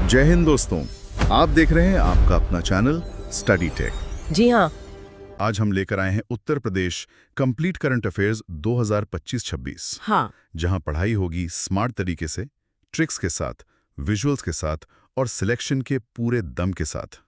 जय हिंद दोस्तों, आप देख रहे हैं आपका अपना चैनल स्टडी टेक। जी हाँ। आज हम लेकर आए हैं Uttar Pradesh complete current affairs 2025-26। हाँ। जहां पढ़ाई होगी स्मार्ट तरीके से, ट्रिक्स के साथ, विजुअल्स के साथ और सिलेक्शन के पूरे दम के साथ।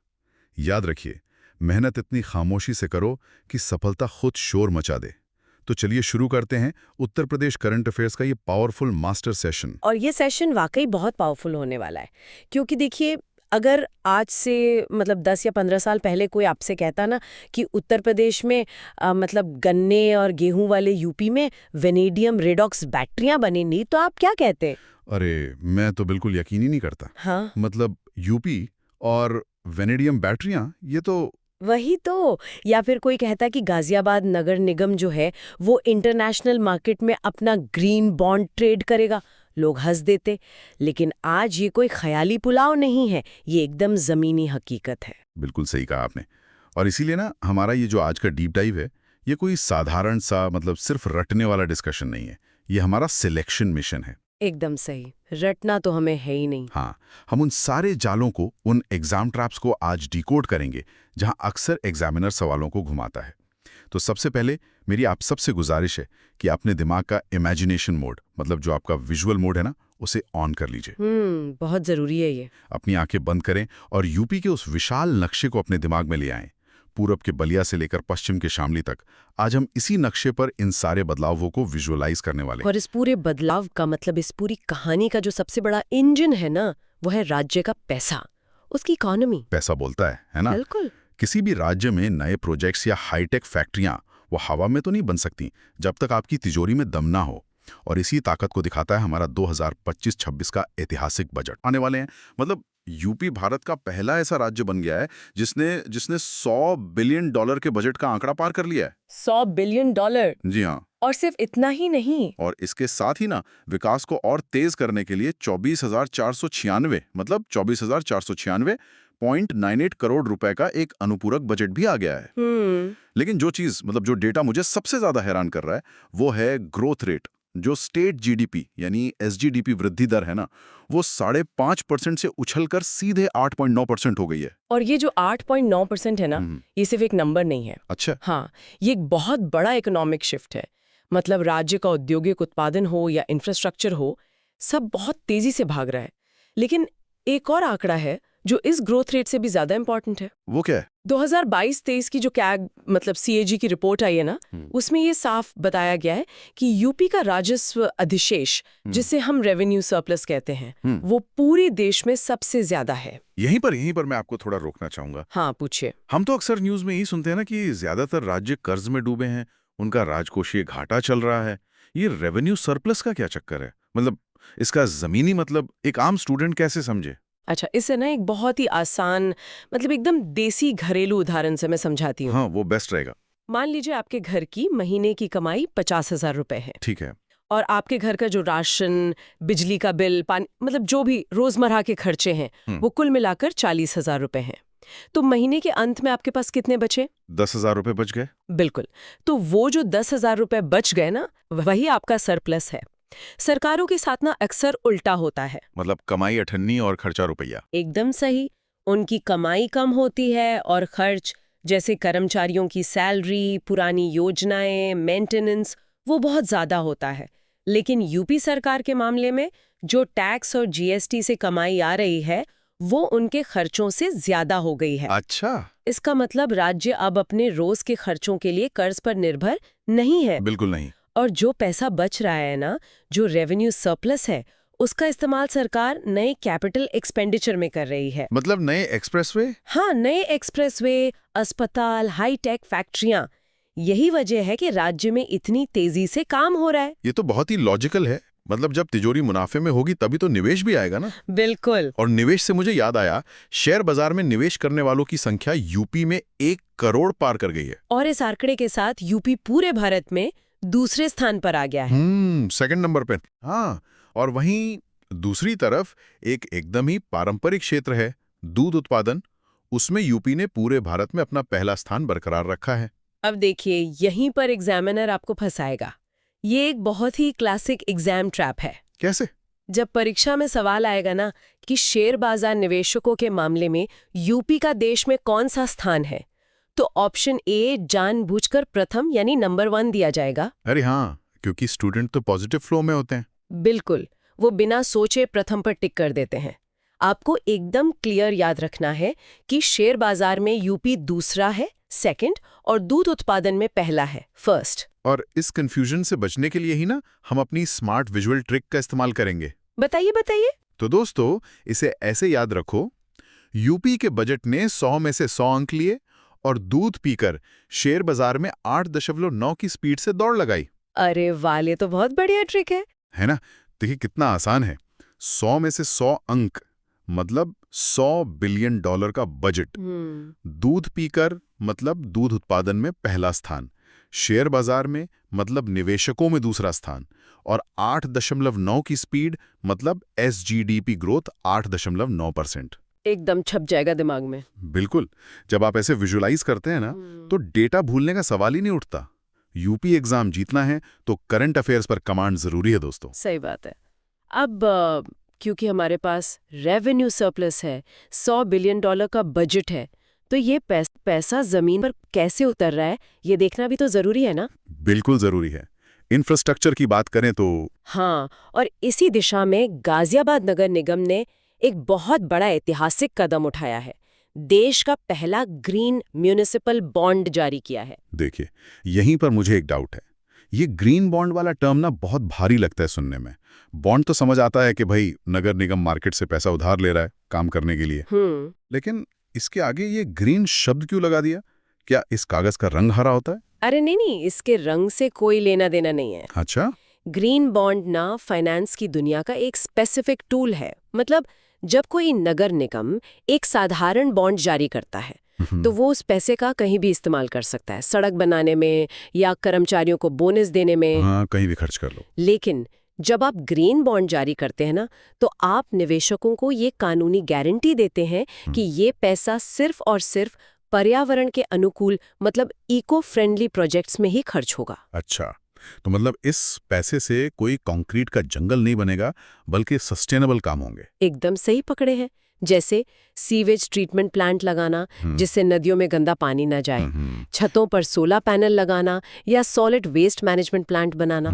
याद रखिए, मेहनत इतनी खामोशी से करो कि सफलता खुद शोर मचा दे। तो चलिए शुरू करते हैं उत्तर प्रदेश करंट अफेयर्स का ये पावरफुल मास्टर सेशन। और ये सेशन वाकई बहुत पावरफुल होने वाला है, क्योंकि देखिए, अगर आज से 10 या 15 साल पहले कोई आपसे कहता ना कि उत्तर प्रदेश में गन्ने और गेहूं वाले यूपी में वेनेडियम रेडॉक्स बैटरियां बनेंगी, तो आप क्या कहते? अरे, मैं तो बिल्कुल यकीन ही नहीं करता। हाँ, यूपी और वेनेडियम बैटरियां, ये तो वही तो। या फिर कोई कहता कि गाजियाबाद नगर निगम जो है वो इंटरनेशनल मार्केट में अपना ग्रीन बॉन्ड ट्रेड करेगा, लोग हंस देते। लेकिन आज ये कोई ख्याली पुलाव नहीं है, ये एकदम जमीनी हकीकत है। बिल्कुल सही कहा आपने। और इसीलिए ना, हमारा ये जो आज का डीप डाइव है, ये कोई साधारण सा सिर्फ रटने वाला डिस्कशन नहीं है। ये हमारा सिलेक्शन मिशन है। एकदम सही, रटना तो हमें है ही नहीं। हाँ, हम उन सारे जालों को, उन एग्जाम ट्रैप्स को आज डिकोड करेंगे जहां अक्सर एग्जामिनर सवालों को घुमाता है। तो सबसे पहले मेरी आप सबसे गुजारिश है कि अपने दिमाग का इमेजिनेशन मोड, जो आपका विजुअल मोड है ना, उसे ऑन कर लीजिए। बहुत जरूरी है ये। अपनी आंखें बंद करें और यूपी के उस विशाल नक्शे को अपने दिमाग में ले आएं। पूरब के बलिया से लेकर पश्चिम के शामली तक आज हम इसी नक्शे पर इन सारे बदलावों को विजुअलाइज करने वाले हैं। और इस पूरे बदलाव का इस पूरी कहानी का जो सबसे बड़ा इंजन है ना, वो है राज्य का पैसा, उसकी इकोनॉमी। पैसा बोलता है ना? बिल्कुल। किसी भी राज्य में नए प्रोजेक्ट्स या हाईटेक फैक्ट्रियां वो हवा में तो नहीं बन सकती जब तक आपकी तिजोरी में दम ना हो। और इसी ताकत को दिखाता है हमारा 2025-26 का ऐतिहासिक बजट आने वाले हैं। यूपी भारत का पहला ऐसा राज्य बन गया है जिसने $100 बिलियन के बजट का आंकड़ा पार कर लिया है। $100 बिलियन? जी हाँ। और सिर्फ इतना ही नहीं, और इसके साथ ही ना, विकास को और तेज करने के लिए 24,496.98 करोड़ रुपए का एक अनुपूरक बजट भी आ गया है। लेकिन जो चीज जो डेटा मुझे सबसे ज्यादा हैरान कर रहा है, वो है ग्रोथ रेट। जो स्टेट जीडीपी यानी एसजीडीपी वृद्धि दर है ना, वो 5.5% से उछलकर सीधे 8.9% हो गई है। और ये जो 8.9% है ना, ये सिर्फ एक नंबर नहीं है। अच्छा। हाँ, ये एक बहुत बड़ा इकोनॉमिक शिफ्ट है। राज्य का औद्योगिक उत्पादन हो या इंफ्रास्ट्रक्चर हो, सब बहुत तेजी से भाग रहा है। लेकिन एक और आंकड़ा है जो इस ग्रोथ रेट से भी ज्यादा इंपॉर्टेंट है। वो क्या है? 2022-23 की जो कैग सीएजी की रिपोर्ट आई है ना, उसमें ये साफ बताया गया है कि यूपी का राजस्व अधिशेष, जिसे हम रेवेन्यू सरप्लस कहते हैं, वो पूरे देश में सबसे ज्यादा है। यहीं पर मैं आपको थोड़ा रोकना चाहूंगा। हाँ, पूछिए। हम तो अक्सर न्यूज में यही सुनते हैं ना कि ज्यादातर राज्य कर्ज में डूबे हैं, उनका राजकोषीय घाटा चल रहा है। ये रेवेन्यू सरप्लस का क्या चक्कर है? इसका जमीनी एक आम स्टूडेंट कैसे समझे? अच्छा, इससे ना एक बहुत ही आसान एकदम देसी घरेलू उदाहरण से मैं समझाती हूँ। हाँ, वो बेस्ट रहेगा। मान लीजिए आपके घर की महीने की कमाई 50,000 रुपए है। ठीक है। और आपके घर का जो राशन, बिजली का बिल, पानी, जो भी रोजमर्रा के खर्चे हैं, वो कुल मिलाकर 40,000 रुपए हैं। तो महीने के अंत में आपके पास कितने बचे? 10,000 रुपए बच गए। बिल्कुल। तो वो जो 10,000 रुपए बच गए ना, वही आपका सरप्लस है। सरकारों के साथ ना अक्सर उल्टा होता है। कमाई 98 और खर्चा रुपया। एकदम सही। उनकी कमाई कम होती है और खर्च, जैसे कर्मचारियों की सैलरी, पुरानी योजनाएं, मेंटेनेंस, वो बहुत ज्यादा होता है। लेकिन यूपी सरकार के मामले में जो टैक्स और जीएसटी से कमाई आ रही है, वो उनके खर्चों से ज्यादा हो गई है। अच्छा। इसका राज्य अब अपने रोज के खर्चों के लिए कर्ज पर निर्भर नहीं है। बिल्कुल नहीं। और जो पैसा बच रहा है ना, जो रेवेन्यू सरप्लस है, उसका इस्तेमाल सरकार नए कैपिटल एक्सपेंडिचर में कर रही है। नए एक्सप्रेसवे? हाँ, नए एक्सप्रेसवे, अस्पताल, हाईटेक फैक्ट्रियां। यही वजह है कि राज्य में इतनी तेजी से काम हो रहा है। ये तो बहुत ही लॉजिकल है। जब तिजोरी मुनाफे में होगी तभी तो निवेश भी आएगा ना। बिल्कुल। और निवेश से मुझे याद आया, शेयर बाजार में निवेश करने वालों की संख्या यूपी में 1 करोड़ पार कर गई है। और इस आंकड़े के साथ यूपी पूरे भारत में दूसरे स्थान पर आ गया है। सेकंड नंबर पे। हाँ, और वहीं दूसरी तरफ एक एकदम ही पारंपरिक क्षेत्र है, दूध उत्पादन। उसमें यूपी ने पूरे भारत में अपना पहला स्थान बरकरार रखा है। अब देखिए, यहीं पर एग्जामिनर आपको फंसाएगा। ये एक बहुत ही क्लासिक एग्जाम ट्रैप है। कैसे? जब परीक्षा में सवाल आएगा ना कि शेयर बाजार निवेशकों के मामले में यूपी का देश में कौन सा स्थान है, तो ऑप्शन ए जानबूझकर प्रथम यानी नंबर 1 दिया जाएगा। अरे हाँ, क्योंकि स्टूडेंट तो पॉजिटिव फ्लो में होते हैं। बिल्कुल, वो बिना सोचे प्रथम पर टिक कर देते हैं। आपको एकदम क्लियर याद रखना है कि शेयर बाजार में यूपी दूसरा है, सेकंड, और दूध उत्पादन में पहला है, फर्स्ट। और इस कंफ्यूजन से बचने के लिए ही ना हम अपनी स्मार्ट विजुअल ट्रिक का इस्तेमाल करेंगे। बताइए बताइए। तो दोस्तों, इसे ऐसे याद रखो, यूपी के बजट ने 100 में से 100 अंक लिए और दूध पीकर शेयर बाजार में 8.9 की स्पीड से दौड़ लगाई। अरे वाले, तो बहुत बढ़िया ट्रिक है ना? देखिए कितना आसान है। 100 में से 100 अंक मतलब $100 बिलियन का बजट। दूध पीकर मतलब दूध उत्पादन में पहला स्थान, शेयर बाजार में मतलब निवेशकों में दूसरा स्थान, और 8.9 की स्पीड मतलब SGDP ग्रोथ 8.9%। एकदम छप जाएगा दिमाग में। बिल्कुल। जब आप ऐसे विजुअलाइज करते हैं ना, तो डेटा भूलने का सवाल ही नहीं उठता। यूपी एग्जाम जीतना है तो करंट अफेयर्स पर कमांड जरूरी है दोस्तों। सही बात है। अब क्योंकि हमारे पास रेवेन्यू सरप्लस है, $100 बिलियन का बजट है, तो ये पैसा जमीन पर कैसे उतर रहा है ये देखना भी तो जरूरी है ना? बिल्कुल जरूरी है। इंफ्रास्ट्रक्चर की बात करें तो हाँ, और इसी दिशा में गाजियाबाद नगर निगम ने एक बहुत बड़ा ऐतिहासिक कदम उठाया है। देश का पहला ग्रीन म्युनिसिपल बॉन्ड जारी किया है। देखिए, यहीं पर मुझे एक डाउट है। ये ग्रीन बॉन्ड वाला टर्म ना बहुत भारी लगता है सुनने में। बॉन्ड तो समझ आता है कि भाई नगर निगम मार्केट से पैसा उधार ले रहा है काम करने के लिए, लेकिन इसके आगे ये ग्रीन शब्द क्यों लगा दिया? क्या इस कागज का रंग हरा होता है? अरे नहीं, इसके रंग से कोई लेना देना नहीं है। अच्छा। ग्रीन बॉन्ड ना फाइनेंस की दुनिया का एक स्पेसिफिक टूल है। मतलब जब कोई नगर निगम एक साधारण बॉन्ड जारी करता है तो वो उस पैसे का कहीं भी इस्तेमाल कर सकता है, सड़क बनाने में या कर्मचारियों को बोनस देने में। हाँ, कहीं भी खर्च कर लो। लेकिन जब आप ग्रीन बॉन्ड जारी करते हैं ना, तो आप निवेशकों को ये कानूनी गारंटी देते हैं कि ये पैसा सिर्फ और सिर्फ पर्यावरण के अनुकूल मतलब इको फ्रेंडली प्रोजेक्ट्स में ही खर्च होगा। अच्छा, तो मतलब इस पैसे से कोई कंक्रीट का जंगल नहीं बनेगा, बल्कि सस्टेनेबल काम होंगे। एकदम सही पकड़े हैं। जैसे सीवेज ट्रीटमेंट प्लांट लगाना जिससे नदियों में गंदा पानी न जाए, छतों पर सोलर पैनल लगाना या सॉलिड वेस्ट मैनेजमेंट प्लांट बनाना।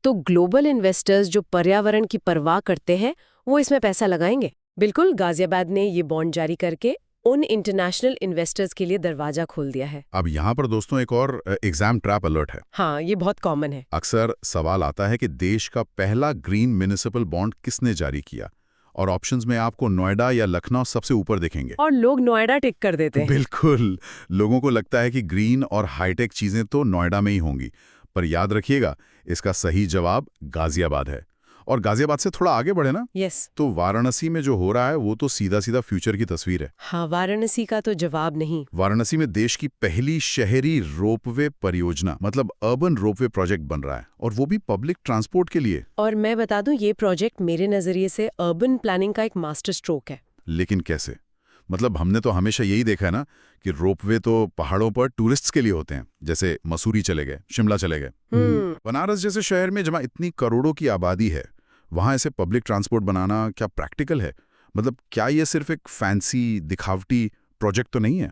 तो ग्लोबल इन्वेस्टर्स जो पर्यावरण की परवाह करते हैं वो इसमें पैसा लगाएंगे। बिल्कुल, गाजियाबाद ने ये बॉन्ड जारी करके उन इंटरनेशनल इन्वेस्टर्स के लिए दरवाजा खोल दिया है। अब यहाँ पर दोस्तों एक और एग्जाम ट्रैप अलर्ट है। हाँ, ये बहुत कॉमन है। अक्सर सवाल आता है कि देश का पहला ग्रीन म्युनिसिपल बॉन्ड किसने जारी किया, और ऑप्शंस में आपको नोएडा या लखनऊ सबसे ऊपर दिखेंगे। और लोग नोएडा टिक कर देते हैं। बिल्कुल, लोगों को लगता है कि ग्रीन और हाईटेक चीजें तो नोएडा में ही होंगी, पर याद रखिएगा इसका सही जवाब गाजियाबाद है। और गाजियाबाद से थोड़ा आगे बढ़े ना, तो वाराणसी में जो हो रहा है वो तो सीधा सीधा फ्यूचर की तस्वीर है। हाँ, वाराणसी का तो जवाब नहीं। वाराणसी में देश की पहली शहरी रोपवे परियोजना मतलब अर्बन रोपवे प्रोजेक्ट बन रहा है, और वो भी पब्लिक ट्रांसपोर्ट के लिए। और मैं बता दूं, ये प्रोजेक्ट मेरे नजरिए से अर्बन प्लानिंग का एक मास्टर स्ट्रोक है। लेकिन कैसे? मतलब हमने तो हमेशा यही देखा है ना कि रोपवे तो पहाड़ों पर टूरिस्ट्स के लिए होते हैं, जैसे मसूरी चले गए, शिमला चले गए। बनारस जैसे शहर में जहाँ इतनी करोड़ों की आबादी है, वहां ऐसे पब्लिक ट्रांसपोर्ट बनाना क्या प्रैक्टिकल है? मतलब क्या ये सिर्फ एक फैंसी दिखावटी प्रोजेक्ट तो नहीं है?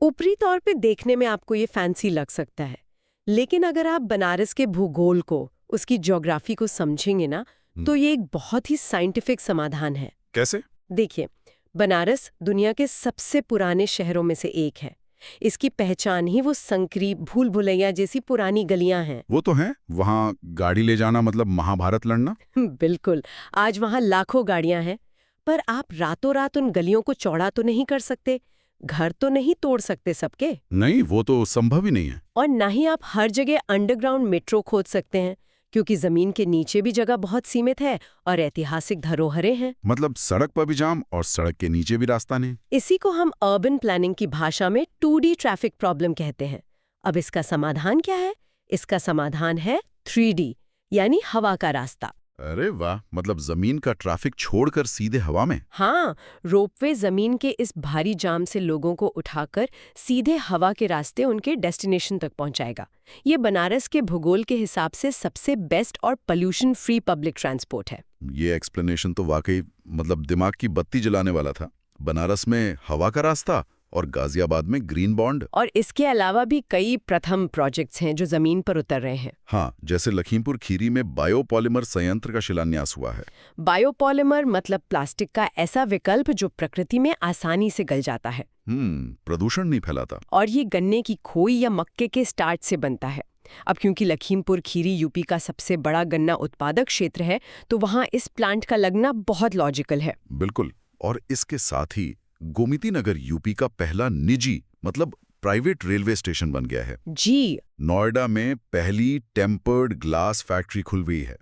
ऊपरी तौर पे देखने में आपको ये फैंसी लग सकता है, लेकिन अगर आप बनारस के भूगोल को, उसकी ज्योग्राफी को समझेंगे ना, तो ये एक बहुत ही साइंटिफिक समाधान है। कैसे? देखिए, बनारस दुनिया के सबसे पुराने शहरों में से एक है। इसकी पहचान ही वो संकरी भूल भुलैया जैसी पुरानी गलियां हैं। वो तो हैं, वहाँ गाड़ी ले जाना मतलब महाभारत लड़ना। बिल्कुल, आज वहाँ लाखों गाड़ियां हैं, पर आप रातों रात उन गलियों को चौड़ा तो नहीं कर सकते, घर तो नहीं तोड़ सकते सबके। नहीं, वो तो संभव ही नहीं है। और ना ही आप हर जगह अंडरग्राउंड मेट्रो खोद सकते हैं, क्योंकि जमीन के नीचे भी जगह बहुत सीमित है और ऐतिहासिक धरोहरें हैं। मतलब सड़क पर भी जाम और सड़क के नीचे भी रास्ता नहीं। इसी को हम अर्बन प्लानिंग की भाषा में 2D ट्रैफिक प्रॉब्लम कहते हैं। अब इसका समाधान क्या है? इसका समाधान है 3D यानी हवा का रास्ता। अरे वाह, मतलब जमीन का ट्रैफिक छोड़कर सीधे हवा में। हाँ, रोपवे जमीन के इस भारी जाम से लोगों को उठाकर सीधे हवा के रास्ते उनके डेस्टिनेशन तक पहुंचाएगा। ये बनारस के भूगोल के हिसाब से सबसे बेस्ट और पोल्यूशन फ्री पब्लिक ट्रांसपोर्ट है। ये एक्सप्लेनेशन तो वाकई मतलब दिमाग की बत्ती जलाने वाला था। बनारस में हवा का रास्ता और गाजियाबाद में ग्रीन बॉन्ड। और इसके अलावा भी कई प्रथम प्रोजेक्ट्स हैं जो जमीन पर उतर रहे हैं। हाँ, जैसे लखीमपुर खीरी में बायोपॉलिमर संयंत्र का शिलान्यास हुआ है। बायोपॉलिमर मतलब प्लास्टिक का ऐसा विकल्प जो प्रकृति में आसानी से गल जाता है। प्रदूषण नहीं फैलाता। और ये गन्ने की खोई या मक्के के स्टार्च से बनता है। अब क्योंकि लखीमपुर खीरी यूपी का सबसे बड़ा गन्ना उत्पादक क्षेत्र है, तो वहाँ इस प्लांट का लगना बहुत लॉजिकल है। बिल्कुल। और इसके साथ ही गोमती नगर यूपी का पहला निजी मतलब प्राइवेट रेलवे स्टेशन बन गया है। जी। नोएडा में पहली टेम्पर्ड ग्लास फैक्ट्री खुल गई है।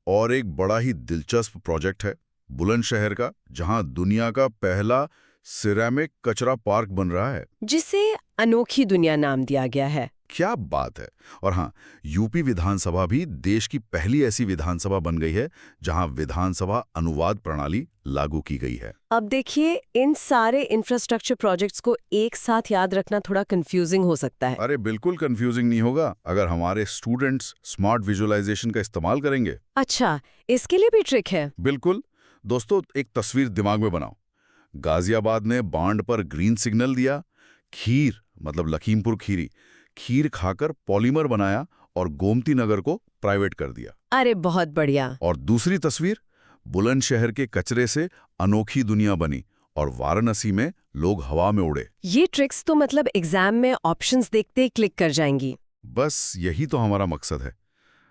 और एक बड़ा ही दिलचस्प प्रोजेक्ट है बुलंदशहर का, जहां दुनिया का पहला सिरेमिक कचरा पार्क बन रहा है, जिसे अनोखी दुनिया नाम दिया गया है। क्या बात है। और हाँ, यूपी विधानसभा भी देश की पहली ऐसी विधानसभा बन गई है जहां विधानसभा अनुवाद प्रणाली लागू की गई है। अब देखिए, इन सारे इंफ्रास्ट्रक्चर प्रोजेक्ट्स को एक साथ याद रखना थोड़ा कंफ्यूजिंग हो सकता है। अरे बिल्कुल कंफ्यूजिंग नहीं होगा अगर हमारे स्टूडेंट्स स्मार्ट विजुअलाइजेशन का इस्तेमाल करेंगे। अच्छा, इसके लिए भी ट्रिक है? बिल्कुल। दोस्तों, एक तस्वीर दिमाग में बनाओ। गाजियाबाद ने बांड पर ग्रीन सिग्नल दिया, खीर मतलब लखीमपुर खीरी खीर खाकर पॉलीमर बनाया और गोमती नगर को प्राइवेट कर दिया। अरे बहुत बढ़िया। और दूसरी तस्वीर, बुलंदशहर के कचरे से अनोखी दुनिया बनी और वाराणसी में लोग हवा में उड़े। ये ट्रिक्स तो मतलब एग्जाम में ऑप्शंस देखते ही क्लिक कर जाएंगी। बस यही तो हमारा मकसद है।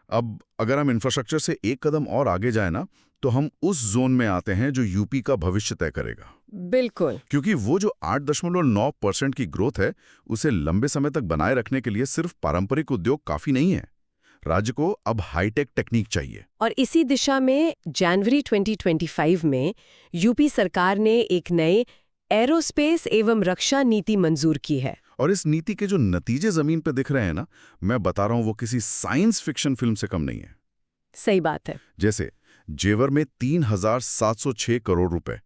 अब अगर हम इंफ्रास्ट्रक्चर से एक कदम और आगे जाए ना, तो हम उस जोन में आते हैं जो यूपी का भविष्य तय करेगा। बिल्कुल। क्योंकि वो जो 8.9% की ग्रोथ है, उसे लंबे समय तक बनाए रखने के लिए सिर्फ पारंपरिक उद्योग काफी नहीं है। राज्य को अब हाईटेक टेक्निक चाहिए। और इसी दिशा में जनवरी 2025 में यूपी सरकार ने एक नए एरोस्पेस एवं रक्षा नीति मंजूर की है। और इस नीति के जो नतीजे जमीन पे दिख रहे हैं ना, मैं बता रहा हूं, वो किसी साइंस फिक्शन फिल्म से कम नहीं है। सही बात है। जैसे जेवर में 3,706 करोड़ रुपए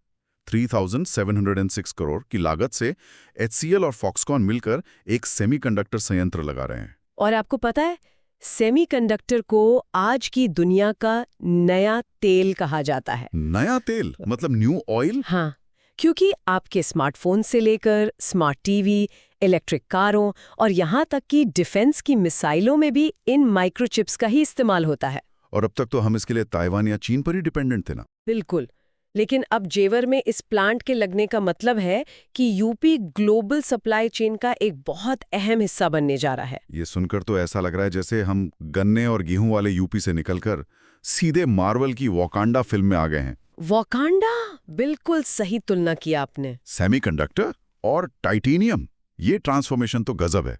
3,706 करोड़ की लागत से HCL और फॉक्सकॉन मिलकर एक सेमीकंडक्टर संयंत्र लगा रहे हैं। और आपको पता है, सेमीकंडक्टर को आज की दुनिया का नया तेल कहा जाता है। नया तेल मतलब न्यू ऑयल? हाँ, क्योंकि आपके स्मार्टफोन से लेकर स्मार्ट टीवी, इलेक्ट्रिक कारों और यहाँ तक कि डिफेंस की मिसाइलों में भी इन माइक्रोचिप्स का ही इस्तेमाल होता है। और अब तक तो हम इसके लिए ताइवान या चीन पर ही डिपेंडेंट थे ना। बिल्कुल। लेकिन अब जेवर में इस प्लांट के लगने का मतलब है कि यूपी ग्लोबल सप्लाई चेन का एक बहुत अहम हिस्सा बनने जा रहा है। ये सुनकर तो ऐसा लग रहा है जैसे हम गन्ने और गेहूं वाले यूपी से निकलकर सीधे मार्वल की वॉकांडा फिल्म में आ गए हैं। वॉकांडा, बिल्कुल सही तुलना की आपने। सेमीकंडक्टर और टाइटेनियम, ये ट्रांसफॉर्मेशन तो गजब है।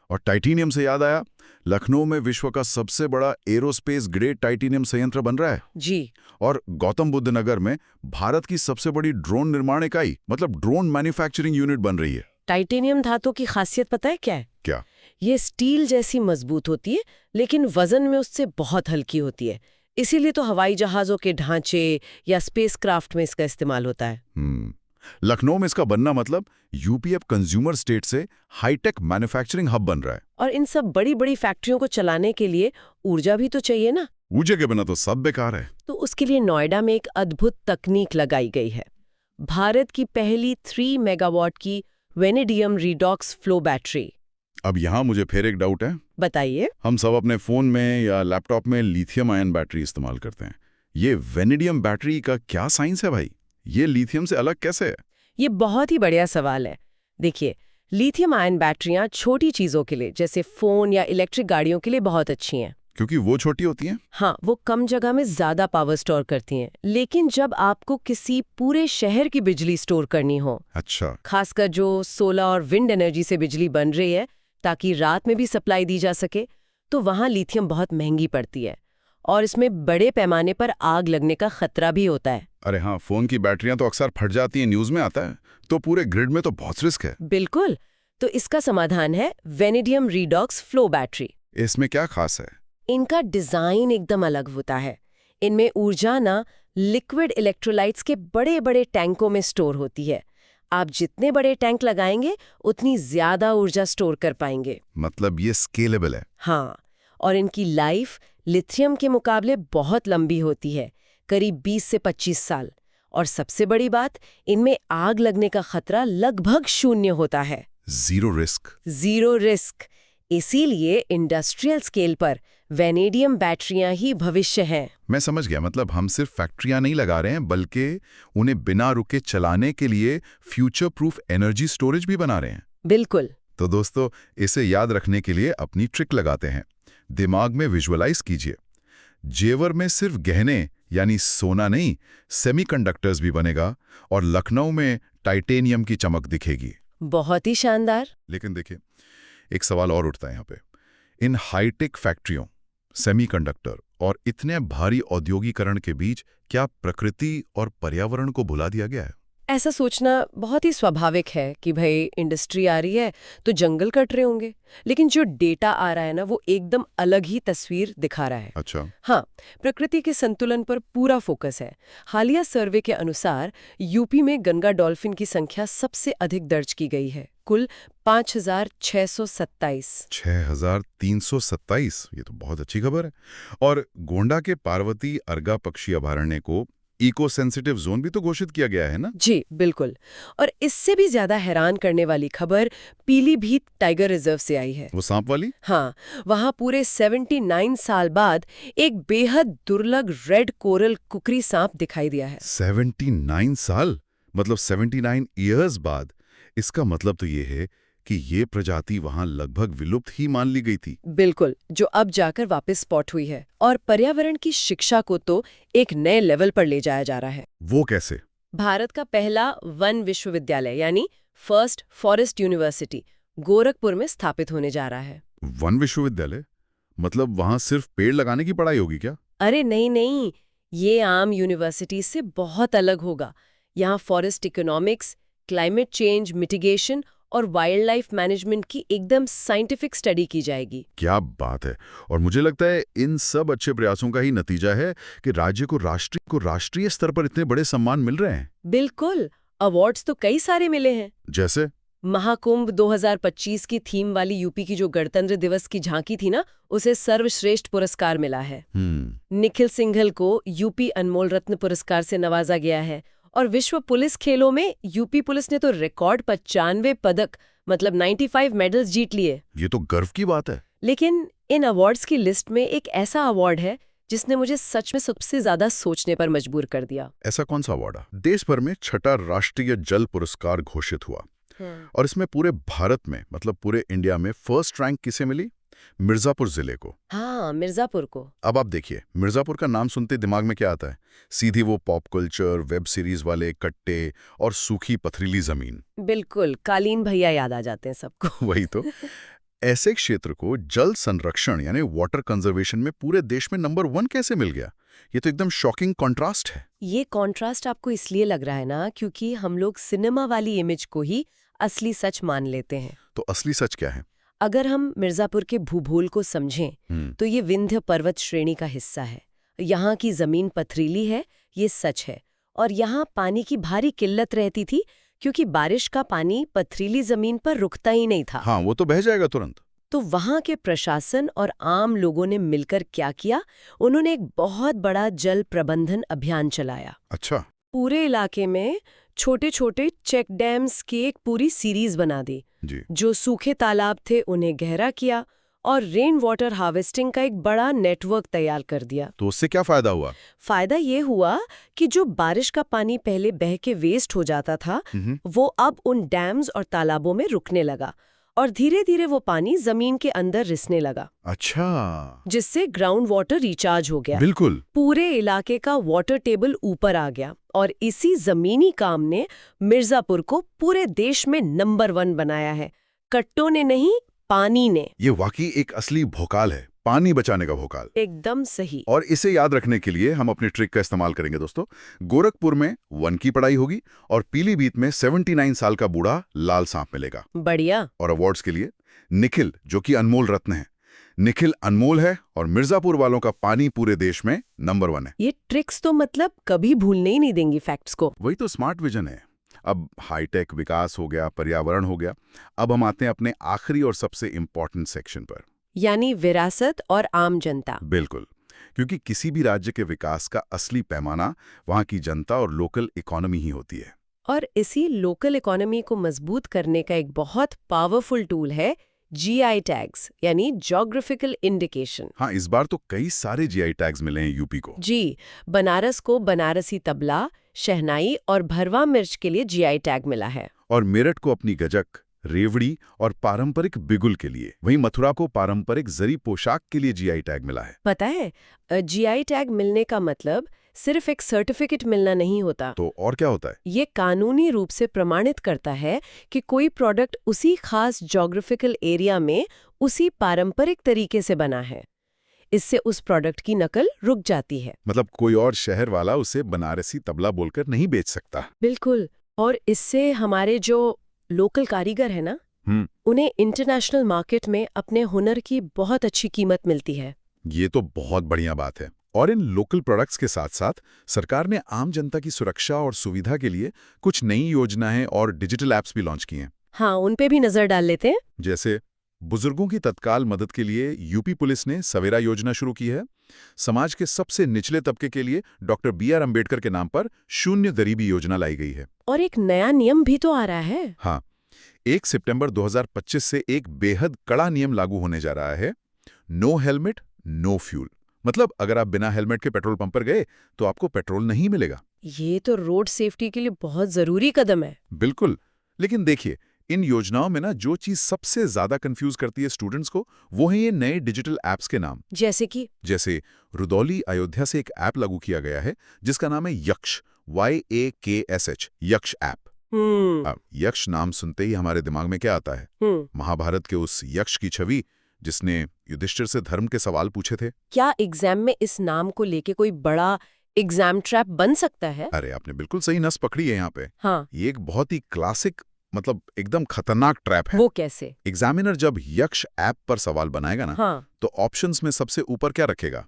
और टाइटेनियम से याद आया, लखनऊ में विश्व का सबसे बड़ा एरोस्पेस ग्रेड टाइटेनियम संयंत्र बन रहा है। जी। और गौतम बुद्ध नगर में भारत की सबसे बड़ी ड्रोन निर्माण इकाई मतलब ड्रोन मैन्युफैक्चरिंग यूनिट बन रही है। टाइटेनियम धातु की खासियत पता है क्या है? क्या? ये स्टील जैसी मजबूत होती है, लेकिन वजन में उससे बहुत हल्की होती है। इसीलिए तो हवाई जहाजों के ढांचे या स्पेसक्राफ्ट में इसका इस्तेमाल होता है। लखनऊ में इसका बनना मतलब यूपी अब कंज्यूमर स्टेट से हाईटेक मैन्युफैक्चरिंग हब बन रहा है। और इन सब बड़ी बड़ी फैक्ट्रियों को चलाने के लिए ऊर्जा भी तो चाहिए ना। ऊर्जा के बिना तो सब बेकार है। तो उसके लिए नोएडा में एक अद्भुत तकनीक लगाई गई है। भारत की पहली 3 मेगावाट की वेनेडियम रिडॉक्स फ्लो बैटरी। अब यहाँ मुझे फिर एक डाउट है। बताइए। हम सब अपने फोन में या लैपटॉप में लिथियम आयन बैटरी इस्तेमाल करते हैं। ये वेनेडियम बैटरी का क्या साइंस है भाई? ये लिथियम से अलग कैसे है? ये बहुत ही बढ़िया सवाल है। देखिए, लिथियम आयन बैटरियां छोटी चीजों के लिए जैसे फोन या इलेक्ट्रिक गाड़ियों के लिए बहुत अच्छी हैं। क्योंकि वो छोटी होती हैं? हाँ, वो कम जगह में ज्यादा पावर स्टोर करती हैं। लेकिन जब आपको किसी पूरे शहर की बिजली स्टोर करनी हो, अच्छा, खासकर जो सोलर और विंड एनर्जी से बिजली बन रही है ताकि रात में भी सप्लाई दी जा सके, तो वहाँ लिथियम बहुत महंगी पड़ती है और इसमें बड़े पैमाने पर आग लगने का खतरा भी होता है। अरे हाँ, फोन की बैटरियां तो अक्सर फट जाती हैं, न्यूज में आता है। तो पूरे ग्रिड में तो बहुत रिस्क है। बिल्कुल। तो इसका समाधान है वेनेडियम रिडॉक्स फ्लो बैटरी। इसमें क्या खास है? इनका डिजाइन एकदम अलग होता है। इनमें ऊर्जा ना लिक्विड इलेक्ट्रोलाइट्स के बड़े बड़े टैंकों में स्टोर होती है। आप जितने बड़े टैंक लगाएंगे उतनी ज्यादा ऊर्जा स्टोर कर पाएंगे। मतलब ये स्केलेबल है। हाँ, और इनकी लाइफ लिथियम के मुकाबले बहुत लंबी होती है, करीब 20 से 25 साल। और सबसे बड़ी बात, इनमें आग लगने का खतरा लगभग शून्य होता है। Zero risk. Zero risk. इसीलिए इंडस्ट्रियल स्केल पर वैनेडियम बैटरियां ही भविष्य हैं। मैं समझ गया, मतलब हम सिर्फ फैक्ट्रियां नहीं लगा रहे हैं बल्कि उन्हें बिना रुके चलाने के लिए फ्यूचर प्रूफ एनर्जी स्टोरेज भी बना रहे हैं। बिल्कुल। तो दोस्तों, इसे याद रखने के लिए अपनी ट्रिक लगाते हैं। दिमाग में विजुअलाइज कीजिए, जेवर में सिर्फ गहने यानी सोना नहीं, सेमीकंडक्टर्स भी बनेगा और लखनऊ में टाइटेनियम की चमक दिखेगी। बहुत ही शानदार। लेकिन देखिए, एक सवाल और उठता है यहाँ पे। इन हाईटेक फैक्ट्रियों, सेमीकंडक्टर और इतने भारी औद्योगिकरण के बीच क्या प्रकृति और पर्यावरण को भुला दिया गया है? ऐसा सोचना बहुत ही स्वाभाविक है कि भाई इंडस्ट्री आ रही है तो जंगल कट रहे होंगे, लेकिन जो डेटा आ रहा है ना वो एकदम अलग ही तस्वीर दिखा रहा है। अच्छा। हाँ, प्रकृति के संतुलन पर पूरा फोकस है। हालिया सर्वे के अनुसार यूपी में गंगा डॉल्फिन की संख्या सबसे अधिक दर्ज की गई है, कुल 5,627। 6,327, ये तो बहुत अच्छी खबर है। और गोंडा के पार्वती अर्गा पक्षी अभयारण्य को इको सेंसिटिव जोन भी तो घोषित किया गया है ना? जी बिल्कुल। और इससे भी ज्यादा हैरान करने वाली खबर पीलीभीत टाइगर रिजर्व से आई है। वो सांप वाली? हाँ, वहां पूरे 79 साल बाद एक बेहद दुर्लभ रेड कोरल कुकरी सांप दिखाई दिया है। 79 साल? मतलब 79 ईयर्स बाद? इसका मतलब तो ये है कि ये प्रजाति वहां लगभग विलुप्त ही मान ली गई थी। बिल्कुल, जो अब जाकर वापस स्पॉट हुई है। और पर्यावरण की शिक्षा को तो एक नए लेवल पर ले जाया जा रहा है। वो कैसे? भारत का पहला वन विश्वविद्यालय यानी फर्स्ट फॉरेस्ट यूनिवर्सिटी गोरखपुर में स्थापित होने जा रहा है। वन विश्वविद्यालय? मतलब वहां सिर्फ पेड़ लगाने की पढ़ाई होगी क्या? अरे नहीं नहीं, ये आम यूनिवर्सिटी से बहुत अलग होगा। यहाँ forest economics, climate change mitigation और वाइल्ड लाइफ मैनेजमेंट की एकदम साइंटिफिक स्टडी की जाएगी। क्या बात है। और मुझे लगता है इन सब अच्छे प्रयासों का ही नतीजा है कि राज्य को राष्ट्रीय स्तर पर इतने बड़े सम्मान मिल रहे हैं। बिल्कुल, अवार्ड्स तो कई सारे मिले हैं। जैसे महाकुंभ 2025 की थीम वाली यूपी की जो गणतंत्र दिवस की झांकी थी ना, उसे सर्वश्रेष्ठ पुरस्कार मिला है। निखिल सिंघल को यूपी अनमोल रत्न पुरस्कार से नवाजा गया है। और विश्व पुलिस खेलों में यूपी पुलिस ने तो रिकॉर्ड 95 पदक, मतलब 95 मेडल्स जीत लिए। ये तो गर्व की बात है। लेकिन इन अवार्ड्स की लिस्ट में एक ऐसा अवार्ड है जिसने मुझे सच में सबसे ज्यादा सोचने पर मजबूर कर दिया। ऐसा कौन सा अवार्ड है? देश भर में 6ठा राष्ट्रीय जल पुरस्कार घोषित हुआ और इसमें पूरे भारत में, मतलब पूरे इंडिया में फर्स्ट रैंक किसे मिली? मिर्जापुर जिले को। हाँ, मिर्जापुर को। अब आप देखिए, मिर्जापुर का नाम सुनते दिमाग में क्या आता है? सीधी वो पॉप कल्चर, वेब सीरीज वाले कट्टे और सूखी पथरीली जमीन। बिल्कुल, कालीन भैया याद आ जाते हैं सबको। वही तो। ऐसे क्षेत्र को जल संरक्षण यानी वाटर कंजर्वेशन में पूरे देश में नंबर 1 कैसे मिल गया? ये तो एकदम शॉकिंग कॉन्ट्रास्ट है। ये कॉन्ट्रास्ट आपको इसलिए लग रहा है ना क्योंकि हम लोग सिनेमा वाली इमेज को ही असली सच मान लेते हैं। तो असली सच क्या है? अगर हम मिर्जापुर के भूगोल को समझें तो ये विंध्य पर्वत श्रेणी का हिस्सा है। यहाँ की जमीन पथरीली है, ये सच है। और यहाँ पानी की भारी किल्लत रहती थी क्योंकि बारिश का पानी पथरीली जमीन पर रुकता ही नहीं था। हाँ, वो तो बह जाएगा तुरंत। तो वहाँ के प्रशासन और आम लोगों ने मिलकर क्या किया? उन्होंने एक बहुत बड़ा जल प्रबंधन अभियान चलाया। अच्छा। पूरे इलाके में छोटे छोटे चेक डैम्स की एक पूरी सीरीज बना दी जी। जो सूखे तालाब थे उन्हें गहरा किया और रेन वाटर हार्वेस्टिंग का एक बड़ा नेटवर्क तैयार कर दिया। तो उससे क्या फायदा हुआ? फायदा ये हुआ कि जो बारिश का पानी पहले बह के वेस्ट हो जाता था वो अब उन डैम्स और तालाबों में रुकने लगा और धीरे धीरे वो पानी जमीन के अंदर रिसने लगा। अच्छा। जिससे ग्राउंड वाटर रिचार्ज हो गया। बिल्कुल। पूरे इलाके का वाटर टेबल ऊपर आ गया और इसी जमीनी काम ने मिर्जापुर को पूरे देश में नंबर 1 बनाया है। कट्टों ने नहीं, पानी ने। ये वाकई एक असली भोकाल है, पानी बचाने का भोकाल। एकदम सही। और इसे याद रखने के लिए हम अपनी ट्रिक का इस्तेमाल करेंगे दोस्तों। गोरखपुर में 1 की पढ़ाई होगी और पीलीभीत में 79 साल का बूढ़ा लाल सांप मिलेगा। बढ़िया। और अवार्ड्स के लिए निखिल, जो कि अनमोल रत्न है, निखिल अनमोल है और मिर्जापुर वालों का पानी पूरे देश में नंबर 1 है। ये ट्रिक्स तो मतलब कभी भूलने ही नहीं देंगी फैक्ट्स को। वही तो स्मार्ट विजन है। अब हाईटेक विकास हो गया, पर्यावरण हो गया। अब हम आते हैं अपने आखिरी और सबसे इंपॉर्टेंट सेक्शन पर, यानी विरासत और आम जनता। बिल्कुल, क्योंकि किसी भी राज्य के विकास का असली पैमाना वहाँ की जनता और लोकल इकोनॉमी ही होती है। और इसी लोकल इकोनॉमी को मजबूत करने का एक बहुत पावरफुल टूल है जीआई टैग्स, यानी ज्योग्राफिकल इंडिकेशन। हाँ, इस बार तो कई सारे जीआई टैग्स मिले हैं यूपी को। जी, बनारस को बनारसी तबला, शहनाई और भरवा मिर्च के लिए जीआई टैग मिला है। और मेरठ को अपनी गजक, रेवड़ी और पारंपरिक बिगुल के लिए, वहीं मथुरा को पारंपरिक जरी पोशाक के लिए जीआई टैग मिला है। पता है, जीआई टैग मिलने का मतलब सिर्फ एक सर्टिफिकेट मिलना नहीं होता। तो और क्या होता है? ये कानूनी रूप से प्रमाणित करता है कि कोई प्रोडक्ट उसी खास ज्योग्राफिकल एरिया में उसी पारंपरिक तरीके से बना है। इससे उस प्रोडक्ट की नकल रुक जाती है। मतलब कोई और शहर वाला उसे बनारसी तबला बोलकर नहीं बेच सकता। बिल्कुल। और इससे हमारे जो लोकल कारीगर है ना, उन्हें इंटरनेशनल मार्केट में अपने हुनर की बहुत अच्छी कीमत मिलती है। ये तो बहुत बढ़िया बात है। और इन लोकल प्रोडक्ट्स के साथ साथ सरकार ने आम जनता की सुरक्षा और सुविधा के लिए कुछ नई योजनाएं और डिजिटल ऐप्स भी लॉन्च की हैं। हाँ, उन पे भी नजर डाल लेते हैं। जैसे बुजुर्गों की तत्काल मदद के लिए यूपी पुलिस ने सवेरा योजना शुरू की है। समाज के सबसे निचले तबके के लिए डॉक्टर BR अम्बेडकर के नाम पर शून्य गरीबी योजना लाई गई है। और एक नया नियम भी तो आ रहा है। हाँ, 1 सितंबर 2025 से एक बेहद कड़ा नियम लागू होने जा रहा है। No helmet no fuel. मतलब अगर आप बिना हेलमेट के पेट्रोल पंप पर गए तो आपको पेट्रोल नहीं मिलेगा। ये तो रोड सेफ्टी के लिए बहुत जरूरी कदम है। बिल्कुल। लेकिन देखिए, इन योजनाओं में ना जो चीज सबसे ज्यादा कंफ्यूज करती है स्टूडेंट्स को, वो है ये नए डिजिटल ऐप्स के नाम। जैसे रुदौली अयोध्या से एक ऐप लागू किया गया है जिसका नाम है यक्ष, YAKSH, यक्ष ऐप। अब यक्ष नाम सुनते ही हमारे दिमाग में क्या आता है? महाभारत के उस यक्ष की छवि जिसने युधिष्ठिर से धर्म के सवाल पूछे थे। क्या एग्जाम में इस नाम को लेके कोई बड़ा एग्जाम ट्रैप बन सकता है? अरे आपने बिल्कुल सही नस पकड़ी है यहाँ पे। हाँ। ये एक बहुत ही क्लासिक, मतलब एकदम खतरनाक ट्रैप है। वो कैसे? एग्जामिनर जब यक्ष ऐप पर सवाल बनाएगा ना, हाँ। तो ऑप्शंस में सबसे ऊपर क्या रखेगा?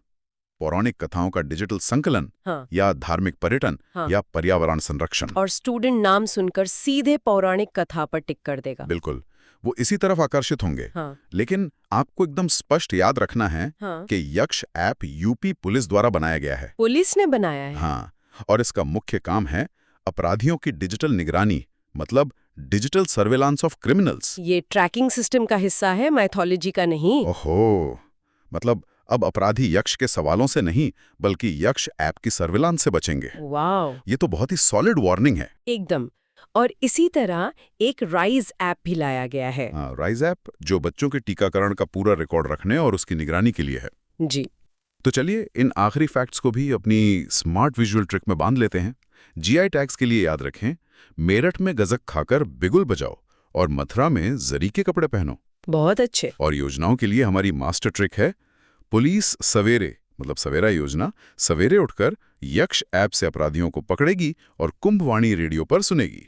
पौराणिक कथाओं का डिजिटल संकलन, हाँ। या धार्मिक पर्यटन, हाँ। या पर्यावरण संरक्षण। और स्टूडेंट नाम सुनकर सीधे पौराणिक कथा पर टिक कर देगा। बिल्कुल, वो इसी तरफ आकर्षित होंगे। हाँ। लेकिन आपको एकदम स्पष्ट याद रखना है कि यक्ष ऐप यूपी पुलिस द्वारा बनाया गया है। पुलिस ने बनाया है? हाँ, और इसका मुख्य काम है अपराधियों की डिजिटल निगरानी, मतलब डिजिटल सर्वेलांस ऑफ क्रिमिनल्स। ये ट्रैकिंग सिस्टम का हिस्सा है, माइथोलॉजी का नहीं। ओहो, मतलब अब अपराधी यक्ष के सवालों से नहीं बल्कि यक्ष ऐप की सर्वेलांस से बचेंगे। वाह, ये तो बहुत ही सॉलिड वार्निंग है। एकदम। और इसी तरह एक राइज ऐप भी लाया गया है। राइज ऐप जो बच्चों के टीकाकरण का पूरा रिकॉर्ड रखने और उसकी निगरानी के लिए है। जी। तो चलिए इन आखिरी फैक्ट्स को भी अपनी स्मार्ट विजुअल ट्रिक में बांध लेते हैं। जीआई टैग्स के लिए याद रखें, मेरठ में गजक खाकर बिगुल बजाओ और मथुरा में जरी के कपड़े पहनो। बहुत अच्छे। और योजनाओं के लिए हमारी मास्टर ट्रिक है पुलिस सवेरे, मतलब सवेरा योजना, सवेरे उठकर यक्ष ऐप से अपराधियों को पकड़ेगी और कुंभवाणी रेडियो पर सुनेगी।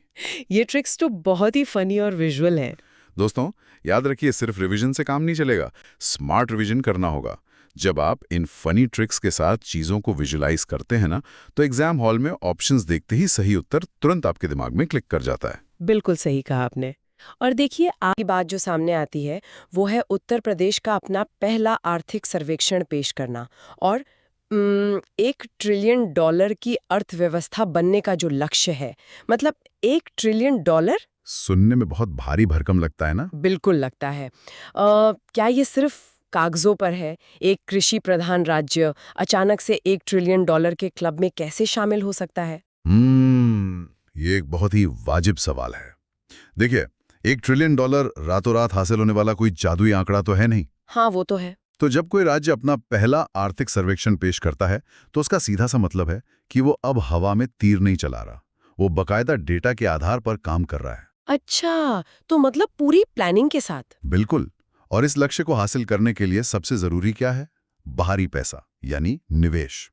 ये ट्रिक्स तो बहुत ही फनी और विजुअल है। दोस्तों याद रखिए, सिर्फ रिवीजन से काम नहीं चलेगा, स्मार्ट रिवीजन करना होगा। जब आप इन फनी ट्रिक्स के साथ चीजों को विजुलाइज करते हैं ना, तो एग्जाम हॉल में ऑप्शंस देखते ही सही उत्तर तुरंत आपके दिमाग में क्लिक कर जाता है। बिल्कुल सही कहा आपने। और देखिए, आपकी बात जो सामने आती है वो है उत्तर प्रदेश का अपना पहला आर्थिक सर्वेक्षण पेश करना और $1 ट्रिलियन की अर्थव्यवस्था बनने का जो लक्ष्य है। मतलब $1 ट्रिलियन सुनने में बहुत भारी भरकम लगता है ना? बिल्कुल लगता है। क्या ये सिर्फ कागजों पर है? एक कृषि प्रधान राज्य अचानक से $1 ट्रिलियन के क्लब में कैसे शामिल हो सकता है? ये एक बहुत ही वाजिब सवाल है। देखिए, $1 ट्रिलियन रातों रात हासिल होने वाला कोई जादुई आंकड़ा तो है नहीं। हाँ, वो तो है। तो जब कोई राज्य अपना पहला आर्थिक सर्वेक्षण पेश करता है तो उसका सीधा सा मतलब है कि वो अब हवा में तीर नहीं चला रहा, वो बकायदा डेटा के आधार पर काम कर रहा है। अच्छा, तो मतलब पूरी प्लानिंग के साथ? बिल्कुल। और इस लक्ष्य को हासिल करने के लिए सबसे जरूरी क्या है? बाहरी पैसा, यानी निवेश।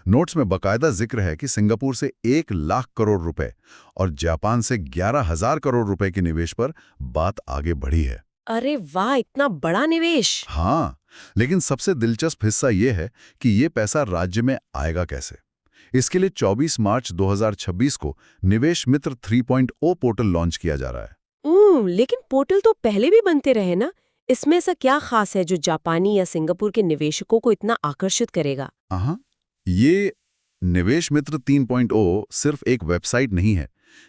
नोट्स में बकायदा जिक्र है कि सिंगापुर से 1 लाख करोड़ रुपए और जापान से 11,000 करोड़ रुपए के निवेश पर बात आगे बढ़ी है। अरे वाह, इतना बड़ा निवेश! हाँ, लेकिन सबसे दिलचस्प हिस्सा ये है कि ये पैसा राज्य में आएगा कैसे। इसके लिए 24 मार्च 2026 को निवेश मित्र 3.0 पोर्टल लॉन्च किया जा रहा है। लेकिन पोर्टल तो पहले भी बनते रहे ना। इसमें ऐसा क्या खास है जो जापानी या सिंगापुर के निवेशकों को इतना आकर्षित करेगा? हाँ, ये निवेश मित्र 3.0 सिर्फ एक वेबसाइट नहीं है।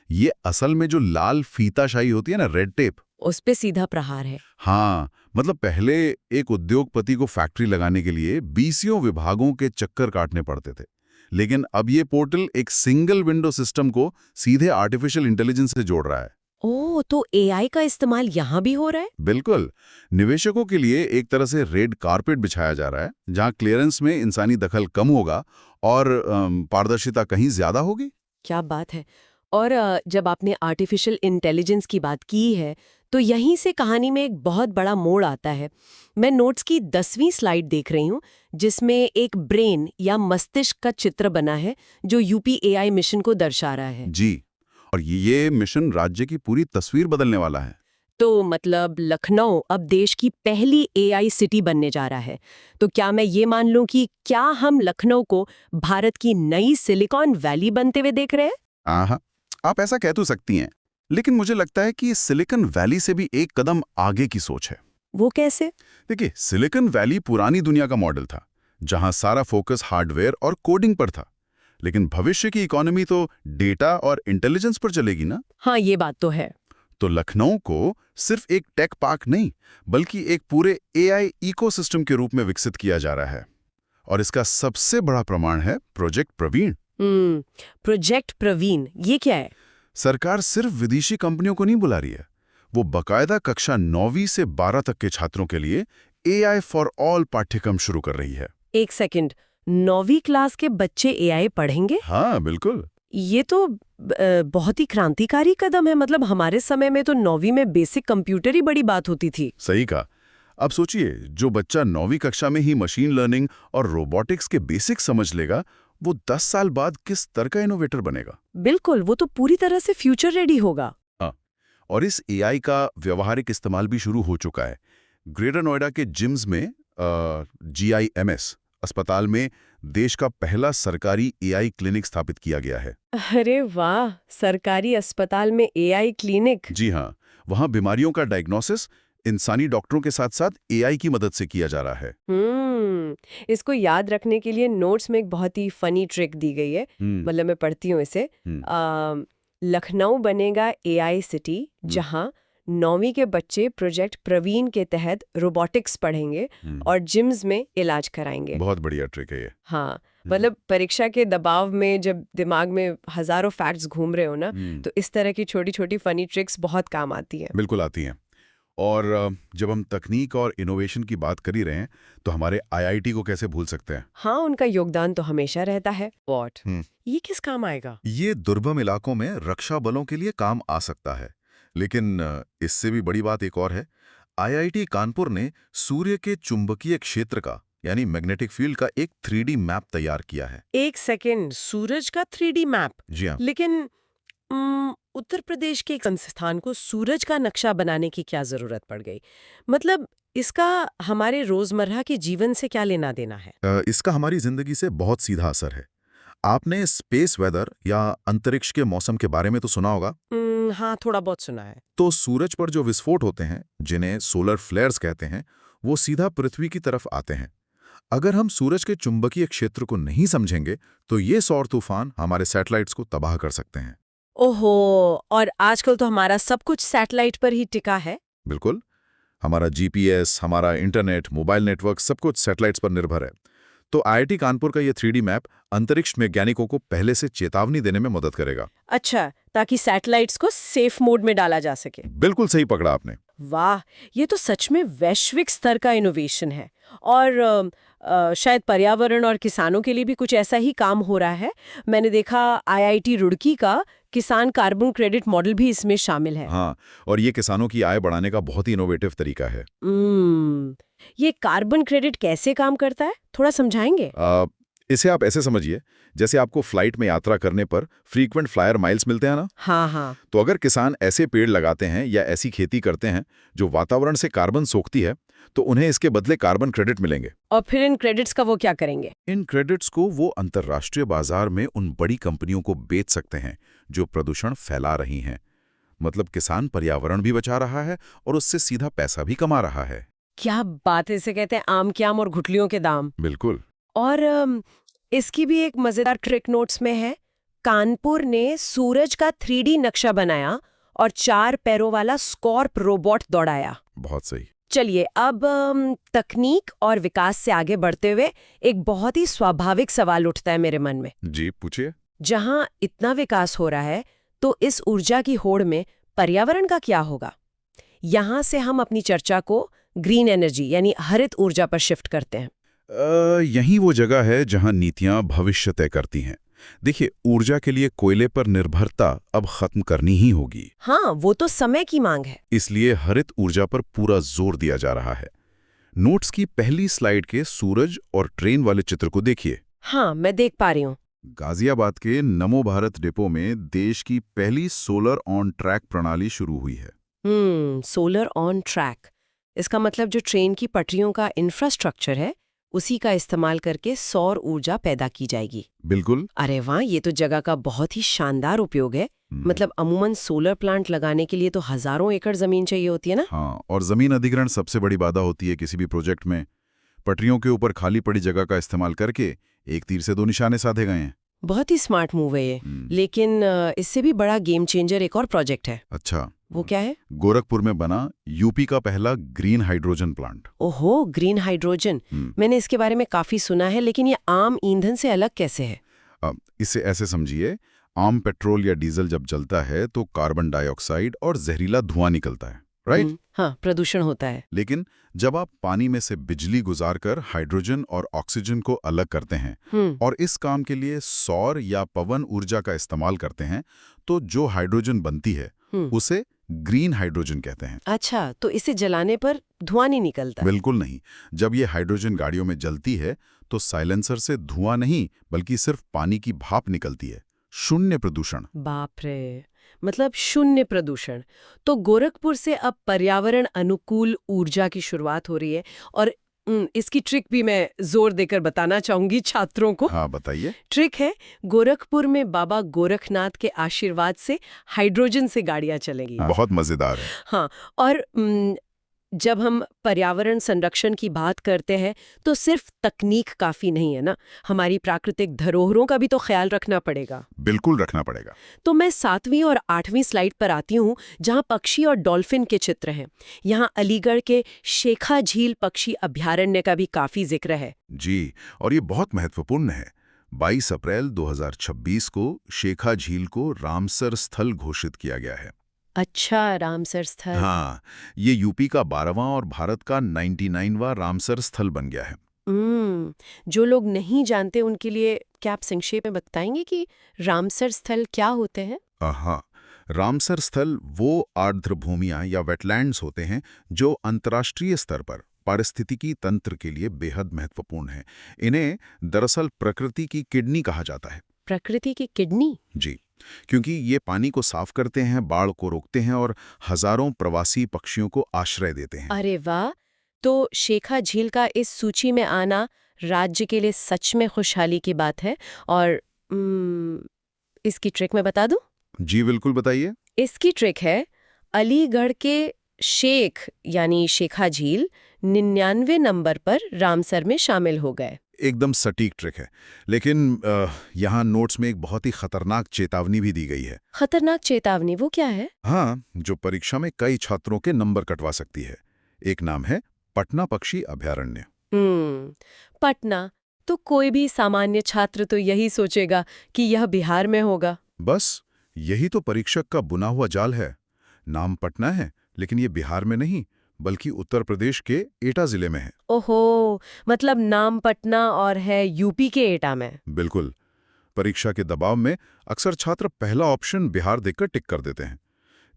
ये असल में जो लाल फीताशाही होती है ना, रेड टेप, उस पे सीधा प्रहार है। हाँ, मतलब पहले एक उद्योगपति को फैक्ट्री लगाने के लिए 20 विभागों के चक्कर काटने पड़ते थे, लेकिन अब ये पोर्टल एक सिंगल विंडो सिस्टम को सीधे आर्टिफिशियल इंटेलिजेंस से जोड़ रहा है। ओह, तो एआई का इस्तेमाल यहाँ भी हो रहा है? बिल्कुल। निवेशकों के लिए एक तरह से रेड कारपेट बिछाया जा रहा है, जहां क्लियरेंस में इंसानी दखल कम होगा और पारदर्शिता कहीं ज्यादा होगी। क्या बात है। और जब आपने आर्टिफिशियल इंटेलिजेंस की बात की है, तो यहीं से कहानी में एक बहुत बड़ा मोड़ आता है। मैं नोट्स की 10वीं स्लाइड देख रही हूँ, जिसमें एक ब्रेन या मस्तिष्क का चित्र बना है जो यूपी एआई मिशन को दर्शा रहा है। जी, और ये मिशन राज्य की पूरी तस्वीर बदलने वाला है। तो मतलब लखनऊ अब देश की पहली एआई सिटी बनने जा रहा है। तो क्या मैं ये मान लूं कि क्या हम लखनऊ को भारत की नई सिलिकॉन वैली बनते हुए देख रहे हैं? हाँ, आप ऐसा कह तो सकती हैं, लेकिन मुझे लगता है कि सिलिकॉन वैली से भी एक कदम आगे की सोच है। वो कैसे? देखिए, सिलिकॉन वैली पुरानी दुनिया का मॉडल था, जहां सारा फोकस हार्डवेयर और कोडिंग पर था। लेकिन भविष्य की इकोनॉमी तो डेटा और इंटेलिजेंस पर चलेगी ना। हाँ, ये बात तो है। तो लखनऊ को सिर्फ एक टेक पार्क नहीं, बल्कि एक पूरे एआई इकोसिस्टम के रूप में विकसित किया जा रहा है। और इसका सबसे बड़ा प्रमाण है प्रोजेक्ट प्रवीण। प्रोजेक्ट प्रवीण, ये क्या है? सरकार सिर्फ विदेशी कंपनियों को नहीं बुला रही है, वो बकायदा कक्षा 9वीं से 12 तक के छात्रों के लिए एआई फॉर ऑल पाठ्यक्रम शुरू कर रही है। एक सेकंड, 9वीं क्लास के बच्चे एआई पढ़ेंगे? हाँ, बिल्कुल। ये तो बहुत ही क्रांतिकारी कदम है। मतलब हमारे समय में तो 9वीं में बेसिक कंप्यूटर ही बड़ी बात होती थी। सही कहा। अब सोचिए, जो बच्चा 9वीं कक्षा में ही मशीन लर्निंग और रोबोटिक्स के बेसिक समझ लेगा, वो 10 साल बाद किस स्तर का इनोवेटर बनेगा। बिल्कुल, वो तो पूरी तरह से फ्यूचर रेडी होगा। हाँ, और इस एआई का व्यावहारिक इस्तेमाल भी शुरू हो चुका है। ग्रेटर नोएडा के जिम्स में GIMS अस्पताल में देश का पहला सरकारी एआई क्लिनिक स्थापित किया गया है। अरे वाह, सरकारी अस्पताल में एआई क्लिनिक। जी हाँ, वहाँ बीमारियों का डायग्नोसिस इंसानी डॉक्टरों के साथ साथ एआई की मदद से किया जा रहा है। इसको याद रखने के लिए नोट्स में एक बहुत ही फनी ट्रिक दी गई है। मतलब मैं पढ़ती हूँ इसे। लखनऊ बनेगा एआई सिटी, जहाँ 9वीं के बच्चे प्रोजेक्ट प्रवीण के तहत रोबोटिक्स पढ़ेंगे और जिम्स में इलाज कराएंगे। बहुत बढ़िया ट्रिक है ये। हाँ, मतलब परीक्षा के दबाव में जब दिमाग में हजारों फैक्ट्स घूम रहे हो ना, तो इस तरह की छोटी छोटी फनी ट्रिक्स बहुत काम आती हैं। बिल्कुल आती हैं। और जब हम तकनीक और इनोवेशन की बात कर ही रहे हैं, तो हमारे IIT को कैसे भूल सकते हैं। हाँ, उनका योगदान तो हमेशा रहता है। वॉट? ये किस काम आएगा? ये दुर्गम इलाकों में रक्षा बलों के लिए काम आ सकता है, लेकिन इससे भी बड़ी बात एक और है। IIT कानपुर ने सूर्य के चुंबकीय क्षेत्र का यानी मैग्नेटिक फील्ड का एक 3D मैप तैयार किया है। एक सेकेंड, सूरज का 3D मैप? जी हाँ। लेकिन उत्तर प्रदेश के एक संस्थान को सूरज का नक्शा बनाने की क्या जरूरत पड़ गई? मतलब इसका हमारे रोजमर्रा के जीवन से क्या लेना देना है? इसका हमारी जिंदगी से बहुत सीधा असर है। आपने स्पेस वेदर या अंतरिक्ष के मौसम के बारे में तो सुना होगा। हाँ, थोड़ा बहुत सुना है। तो सूरज पर जो विस्फोट होते हैं, जिन्हें सोलर फ्लेयर्स कहते हैं, वो सीधा पृथ्वी की तरफ आते हैं। अगर हम सूरज के चुंबकीय क्षेत्र को नहीं समझेंगे, तो ये सौर तूफान हमारे सैटेलाइट्स को तबाह कर सकते हैं। ओहो, और आजकल तो हमारा सब कुछ सैटेलाइट पर ही टिका है। बिल्कुल, हमारा GPS, हमारा इंटरनेट, मोबाइल नेटवर्क सब कुछ सैटेलाइट्स पर निर्भर है। तो IIT कानपुर का ये 3D मैप अंतरिक्ष वैज्ञानिकों को पहले से चेतावनी देने में मदद करेगा। अच्छा, ताकि सैटेलाइट्स को सेफ मोड में डाला जा सके। बिल्कुल सही पकड़ा आपने। वाह, ये तो सच में वैश्विक स्तर का इनोवेशन है। और शायद पर्यावरण और किसानों के लिए भी कुछ ऐसा ही काम हो रहा है। मैंने देखा IIT रुड़की का किसान कार्बन क्रेडिट मॉडल भी इसमें शामिल है। हाँ, और ये किसानों की आय बढ़ाने का बहुत ही इनोवेटिव तरीका है। ये कार्बन क्रेडिट कैसे काम करता है, थोड़ा समझाएंगे? इसे आप ऐसे समझिए, जैसे आपको फ्लाइट में यात्रा करने पर फ्रीक्वेंट फ्लायर माइल्स मिलते हैं ना। हाँ। तो अगर किसान ऐसे पेड़ लगाते हैं या ऐसी खेती करते हैं जो वातावरण से कार्बन सोखती है, तो उन्हें इसके बदले कार्बन क्रेडिट मिलेंगे। और फिर इन क्रेडिट्स का वो क्या करेंगे? इन क्रेडिट्स को वो अंतर्राष्ट्रीय बाजार में उन बड़ी कंपनियों को बेच सकते हैं जो प्रदूषण फैला रही हैं। मतलब किसान पर्यावरण भी बचा रहा है और उससे सीधा पैसा भी कमा रहा है। क्या बात है, इसे कहते हैं आम के आम और घुटलियों के दाम। बिल्कुल। और इसकी भी एक मजेदार ट्रिक नोट्स में है। कानपुर ने सूरज का 3D नक्शा बनाया और 4 पैरों वाला स्कॉर्प रोबोट दौड़ाया। बहुत सही। चलिए अब तकनीक और विकास से आगे बढ़ते हुए एक बहुत ही स्वाभाविक सवाल उठता है मेरे मन में। जी पूछिए। जहां इतना विकास हो रहा है तो इस ऊर्जा की होड़ में पर्यावरण का क्या होगा? यहां से हम अपनी चर्चा को ग्रीन एनर्जी यानी हरित ऊर्जा पर शिफ्ट करते हैं। यही वो जगह है जहां नीतियां भविष्य तय करती हैं। देखिए, ऊर्जा के लिए कोयले पर निर्भरता अब खत्म करनी ही होगी। हाँ, वो तो समय की मांग है। इसलिए हरित ऊर्जा पर पूरा जोर दिया जा रहा है। नोट्स की पहली स्लाइड के सूरज और ट्रेन वाले चित्र को देखिए। हाँ, मैं देख पा रही हूँ। गाजियाबाद के नमो भारत डिपो में देश की पहली सोलर ऑन ट्रैक प्रणाली शुरू हुई है। Solar on track. इसका मतलब जो ट्रेन की पटरियों का इंफ्रास्ट्रक्चर है उसी का इस्तेमाल करके सौर ऊर्जा पैदा की जाएगी। बिल्कुल। अरे वाह, ये तो जगह का बहुत ही शानदार उपयोग है। मतलब अमूमन सोलर प्लांट लगाने के लिए तो हजारों एकड़ जमीन चाहिए होती है ना? हाँ, और जमीन अधिग्रहण सबसे बड़ी बाधा होती है किसी भी प्रोजेक्ट में। पटरियों के ऊपर खाली पड़ी जगह का इस्तेमाल करके एक तीर से 2 निशाने साधे गए हैं। बहुत ही स्मार्ट मूव है ये। लेकिन इससे भी बड़ा गेम चेंजर एक और प्रोजेक्ट है। अच्छा, वो क्या है? गोरखपुर में बना यूपी का पहला ग्रीन हाइड्रोजन प्लांट। ओहो, ग्रीन हाइड्रोजन। मैंने इसके बारे में काफी सुना है, लेकिन ये आम ईंधन से अलग कैसे है? इसे ऐसे समझिए, आम पेट्रोल या डीजल जब जलता है तो कार्बन डाइऑक्साइड और जहरीला धुआं निकलता है, राइट? हाँ, प्रदूषण होता है। लेकिन जब आप पानी में से बिजली गुजारकर हाइड्रोजन और ऑक्सीजन को अलग करते हैं और इस काम के लिए सौर या पवन ऊर्जा का इस्तेमाल करते हैं, तो जो हाइड्रोजन बनती है उसे ग्रीन हाइड्रोजन कहते हैं। अच्छा, तो इसे जलाने पर धुआं नहीं निकलता? बिल्कुल नहीं। जब ये हाइड्रोजन गाड़ियों में जलती है तो साइलेंसर से धुआं नहीं बल्कि सिर्फ पानी की भाप निकलती है। शून्य प्रदूषण। बाप रे, मतलब शून्य प्रदूषण। तो गोरखपुर से अब पर्यावरण अनुकूल ऊर्जा की शुरुआत हो रही है। और इसकी ट्रिक भी मैं जोर देकर बताना चाहूंगी छात्रों को। हाँ, बताइए। ट्रिक है, गोरखपुर में बाबा गोरखनाथ के आशीर्वाद से हाइड्रोजन से गाड़ियां चलेंगी। हाँ, बहुत मजेदार है। हाँ, और जब हम पर्यावरण संरक्षण की बात करते हैं तो सिर्फ तकनीक काफी नहीं है ना, हमारी प्राकृतिक धरोहरों का भी तो ख्याल रखना पड़ेगा। बिल्कुल रखना पड़ेगा। तो मैं 7वीं और 8वीं स्लाइड पर आती हूँ जहाँ पक्षी और डॉल्फिन के चित्र हैं। यहाँ अलीगढ़ के शेखा झील पक्षी अभ्यारण्य का भी काफी जिक्र है। जी, और ये बहुत महत्वपूर्ण है। 22 अप्रैल 2026 को शेखा झील को रामसर स्थल घोषित किया गया है। अच्छा, रामसर स्थल। हाँ, ये यूपी का 12वां और भारत का 99वां रामसर स्थल बन गया है। जो लोग नहीं जानते उनके लिए क्या आप संक्षेप में बताएंगे कि रामसर स्थल क्या होते हैं? हाँ, रामसर स्थल वो आर्द्र भूमियां या वेटलैंड्स होते हैं जो अंतर्राष्ट्रीय स्तर पर पारिस्थितिकी तंत्र के लिए बेहद महत्वपूर्ण हैं। इन्हें दरअसल प्रकृति की किडनी कहा जाता है। प्रकृति की किडनी? जी, क्योंकि ये पानी को साफ करते हैं, बाढ़ को रोकते हैं और हजारों प्रवासी पक्षियों को आश्रय देते हैं। अरे वाह! तो शेखा झील का इस सूची में आना राज्य के लिए सच में खुशहाली की बात है। और इसकी ट्रिक मैं बता दूं? जी बिल्कुल, बताइए। इसकी ट्रिक है, अलीगढ़ के शेख यानी शेखा झील 99 नंबर पर रामसर में शामिल हो गए। एकदम सटीक ट्रिक है। लेकिन यहाँ नोट्स में एक बहुत ही खतरनाक चेतावनी भी दी गई है। खतरनाक चेतावनी? वो क्या है? हाँ, जो परीक्षा में कई छात्रों के नंबर कटवा सकती है। एक नाम है पटना पक्षी अभयारण्य। पटना, तो कोई भी सामान्य छात्र तो यही सोचेगा कि यह बिहार में होगा। बस यही तो परीक्षक का बुना हुआ जाल है। नाम पटना है, लेकिन ये बिहार में नहीं बल्कि उत्तर प्रदेश के एटा जिले में है। ओहो, मतलब नाम पटना और है यूपी के एटा में। बिल्कुल। परीक्षा के दबाव में अक्सर छात्र पहला ऑप्शन बिहार देखकर टिक कर देते हैं।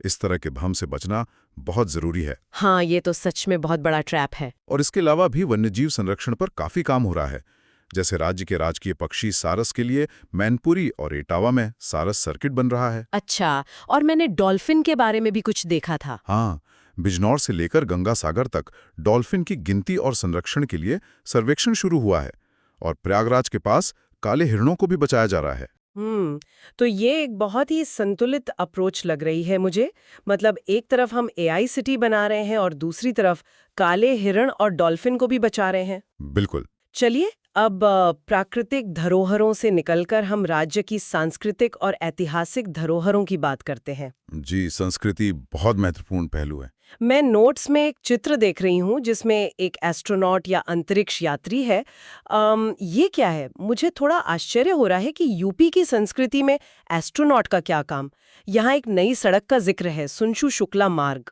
इस तरह के भ्रम से बचना बहुत जरूरी है। हाँ, ये तो सच में बहुत बड़ा ट्रैप है। और इसके अलावा भी वन्यजीव संरक्षण पर काफी काम हो रहा है। जैसे राज्य के राजकीय पक्षी सारस के लिए मैनपुरी और इटावा में सारस सर्किट बन रहा है। अच्छा, और मैंने डॉल्फिन के बारे में भी कुछ देखा था। हाँ, बिजनौर से लेकर गंगा सागर तक डॉल्फिन की गिनती और संरक्षण के लिए सर्वेक्षण शुरू हुआ है और प्रयागराज के पास काले हिरणों को भी बचाया जा रहा है। तो ये एक बहुत ही संतुलित अप्रोच लग रही है मुझे। मतलब एक तरफ हम एआई सिटी बना रहे हैं और दूसरी तरफ काले हिरण और डॉल्फिन को भी बचा रहे हैं। बिल्कुल। चलिए अब प्राकृतिक धरोहरों से निकलकर हम राज्य की सांस्कृतिक और ऐतिहासिक धरोहरों की बात करते हैं। जी, संस्कृति बहुत महत्वपूर्ण पहलू है। मैं नोट्स में एक चित्र देख रही हूँ जिसमें एक एस्ट्रोनॉट या अंतरिक्ष यात्री है। ये क्या है? मुझे थोड़ा आश्चर्य हो रहा है कि यूपी की संस्कृति में एस्ट्रोनॉट का क्या काम। यहाँ एक नई सड़क का जिक्र है, सुनशु शुक्ला मार्ग।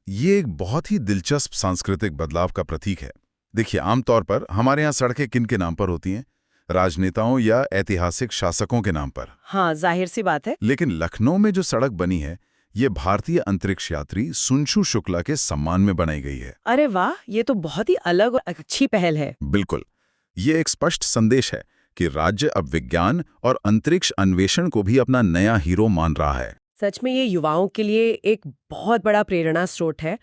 ये एक बहुत ही दिलचस्प सांस्कृतिक बदलाव का प्रतीक है। देखिए, आमतौर पर हमारे यहाँ सड़कें किन के नाम पर होती हैं? राजनेताओं या ऐतिहासिक शासकों के नाम पर। हाँ, जाहिर सी बात है। लेकिन लखनऊ में जो सड़क बनी है, ये भारतीय अंतरिक्ष यात्री सुनशु शुक्ला के सम्मान में बनाई गई है। अरे वाह, ये तो बहुत ही अलग और अच्छी पहल है। बिल्कुल। ये एक स्पष्ट संदेश है कि राज्य अब विज्ञान और अंतरिक्ष अन्वेषण को भी अपना नया हीरो मान रहा है। सच में ये युवाओं के लिए एक बहुत बड़ा प्रेरणा स्रोत है।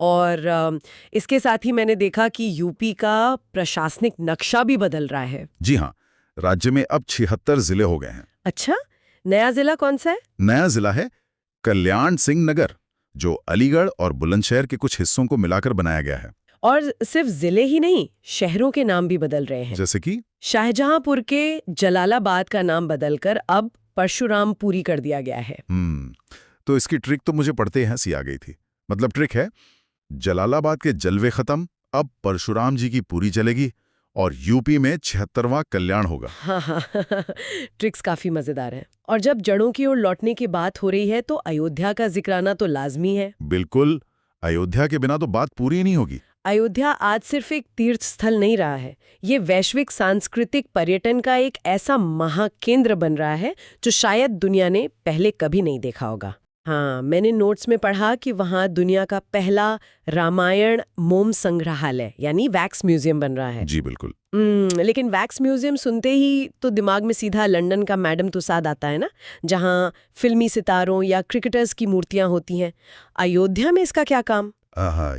और इसके साथ ही मैंने देखा कि यूपी का प्रशासनिक नक्शा भी बदल रहा है। जी हाँ, राज्य में अब 76 जिले हो गए हैं। अच्छा, नया जिला कौन सा है? नया जिला है कल्याण सिंह नगर, जो अलीगढ़ और बुलंदशहर के कुछ हिस्सों को मिलाकर बनाया गया है। और सिर्फ जिले ही नहीं, शहरों के नाम भी बदल रहे हैं। जैसे कि शाहजहांपुर के जलालाबाद का नाम बदलकर अब परशुरामपुरी कर दिया गया है। तो इसकी ट्रिक तो मुझे पढ़ते ही हंसी आ गई थी। मतलब ट्रिक है, जलालाबाद के जलवे खत्म, अब परशुराम जी की पूरी चलेगी और यूपी में 76वां कल्याण होगा। हाँ, ट्रिक्स काफी मजेदार हैं। और जब जड़ों की ओर लौटने की बात हो रही है तो अयोध्या का जिक्र आना तो लाजमी है। बिल्कुल, अयोध्या के बिना तो बात पूरी नहीं होगी। अयोध्या आज सिर्फ एक तीर्थ स्थल नहीं रहा है, ये वैश्विक सांस्कृतिक पर्यटन का एक ऐसा महाकेंद्र बन रहा है जो शायद दुनिया ने पहले कभी नहीं देखा होगा। हाँ, मैंने नोट्स में पढ़ा कि वहाँ दुनिया का पहला रामायण मोम संग्रहालय यानी वैक्स म्यूजियम बन रहा है। जी बिल्कुल। लेकिन वैक्स म्यूजियम सुनते ही तो दिमाग में सीधा लंदन का मैडम तुसाद आता है ना, जहाँ फिल्मी सितारों या क्रिकेटर्स की मूर्तियां होती हैं। अयोध्या में इसका क्या काम?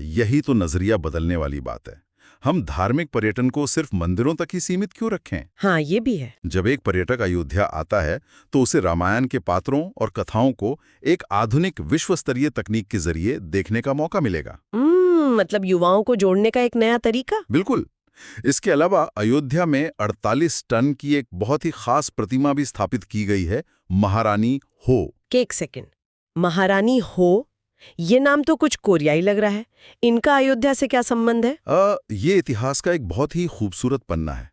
यही तो नजरिया बदलने वाली बात है। हम धार्मिक पर्यटन को सिर्फ मंदिरों तक ही सीमित क्यों रखें? हाँ, ये भी है। जब एक पर्यटक अयोध्या आता है तो उसे रामायण के पात्रों और कथाओं को एक आधुनिक विश्व स्तरीय तकनीक के जरिए देखने का मौका मिलेगा। मतलब युवाओं को जोड़ने का एक नया तरीका। बिल्कुल। इसके अलावा अयोध्या में 48 टन की एक बहुत ही खास प्रतिमा भी स्थापित की गई है, महारानी हो। एक सेकंड, महारानी हो, ये नाम तो कुछ कोरियाई लग रहा है। इनका अयोध्या से क्या संबंध है? ये इतिहास का एक बहुत ही खूबसूरत पन्ना है।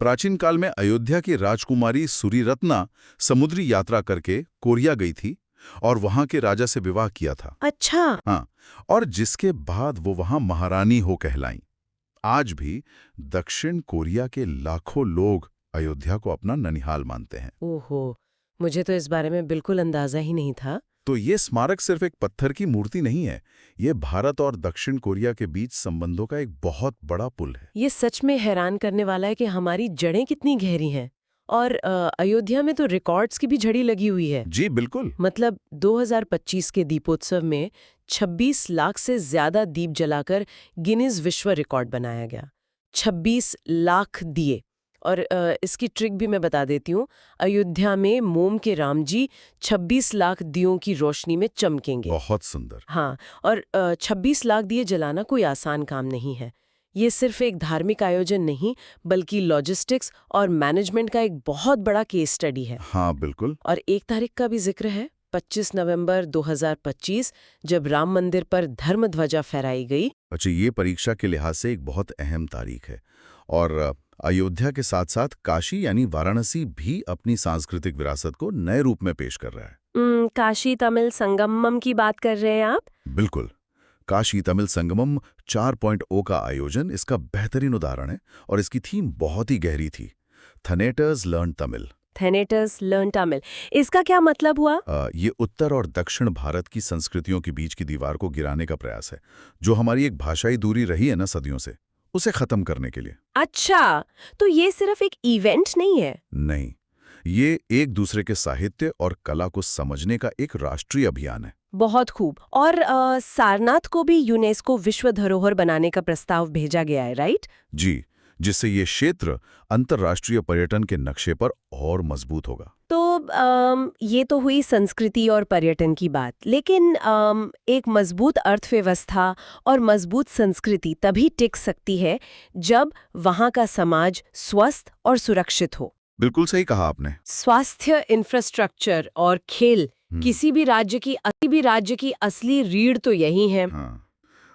प्राचीन काल में अयोध्या की राजकुमारी सूरीरत्ना समुद्री यात्रा करके कोरिया गई थी और वहां के राजा से विवाह किया था। अच्छा। हाँ, और जिसके बाद वो वहां महारानी हो कहलाईं। आज भी दक्षिण कोरिया के लाखों लोग अयोध्या को अपना ननिहाल मानते हैं। ओहो, मुझे तो इस बारे में बिल्कुल अंदाजा ही नहीं था। तो ये स्मारक सिर्फ एक पत्थर की मूर्ति नहीं है, ये भारत और दक्षिण कोरिया के बीच संबंधों का एक बहुत बड़ा पुल है। ये सच में हैरान करने वाला है कि हमारी जड़ें कितनी गहरी हैं। और अयोध्या में तो रिकॉर्ड्स की भी झड़ी लगी हुई है। जी बिल्कुल। मतलब 2025 के दीपोत्सव में 26 लाख से ज्यादा दीप जलाकर गिनीज विश्व रिकॉर्ड बनाया गया। 26 लाख दिए। और इसकी ट्रिक भी मैं बता देती हूँ। अयोध्या में मोम के राम जी 26 लाख दियों की रोशनी में चमकेंगे। बहुत सुंदर। हाँ, और 26 लाख दिए जलाना कोई आसान काम नहीं है। ये सिर्फ एक धार्मिक आयोजन नहीं, बल्कि लॉजिस्टिक्स और मैनेजमेंट का एक बहुत बड़ा केस स्टडी है। हाँ बिल्कुल। और एक तारीख का भी जिक्र है, 25 नवंबर 2025, जब राम मंदिर पर धर्म ध्वजा फहराई गई। अच्छा, ये परीक्षा के लिहाज से एक बहुत अहम तारीख है। और अयोध्या के साथ साथ काशी यानी वाराणसी भी अपनी सांस्कृतिक विरासत को नए रूप में पेश कर रहा है। काशी तमिल संगमम की बात कर रहे हैं आप? बिल्कुल। काशी तमिल संगमम 4.0 का आयोजन इसका बेहतरीन उदाहरण है और इसकी थीम बहुत ही गहरी थी। थनेटर्स लर्न तमिल। थेनेटर्स लर्न तमिल, इसका क्या मतलब हुआ? ये उत्तर और दक्षिण भारत की संस्कृतियों के बीच की दीवार को गिराने का प्रयास है, जो हमारी एक भाषाई दूरी रही है ना सदियों से, उसे खत्म करने के लिए। अच्छा, तो ये सिर्फ एक इवेंट नहीं है? नहीं, ये एक दूसरे के साहित्य और कला को समझने का एक राष्ट्रीय अभियान है। बहुत खूब। और सारनाथ को भी यूनेस्को विश्व धरोहर बनाने का प्रस्ताव भेजा गया है, राइट? जी, जिससे ये क्षेत्र अंतर्राष्ट्रीय पर्यटन के नक्शे पर और मजबूत होगा। तो ये तो हुई संस्कृति और पर्यटन की बात, लेकिन एक मजबूत अर्थव्यवस्था और मजबूत संस्कृति तभी टिक सकती है जब वहाँ का समाज स्वस्थ और सुरक्षित हो। बिल्कुल सही कहा आपने। स्वास्थ्य, इंफ्रास्ट्रक्चर और खेल किसी भी राज्य की असली रीढ़ तो यही है। हाँ,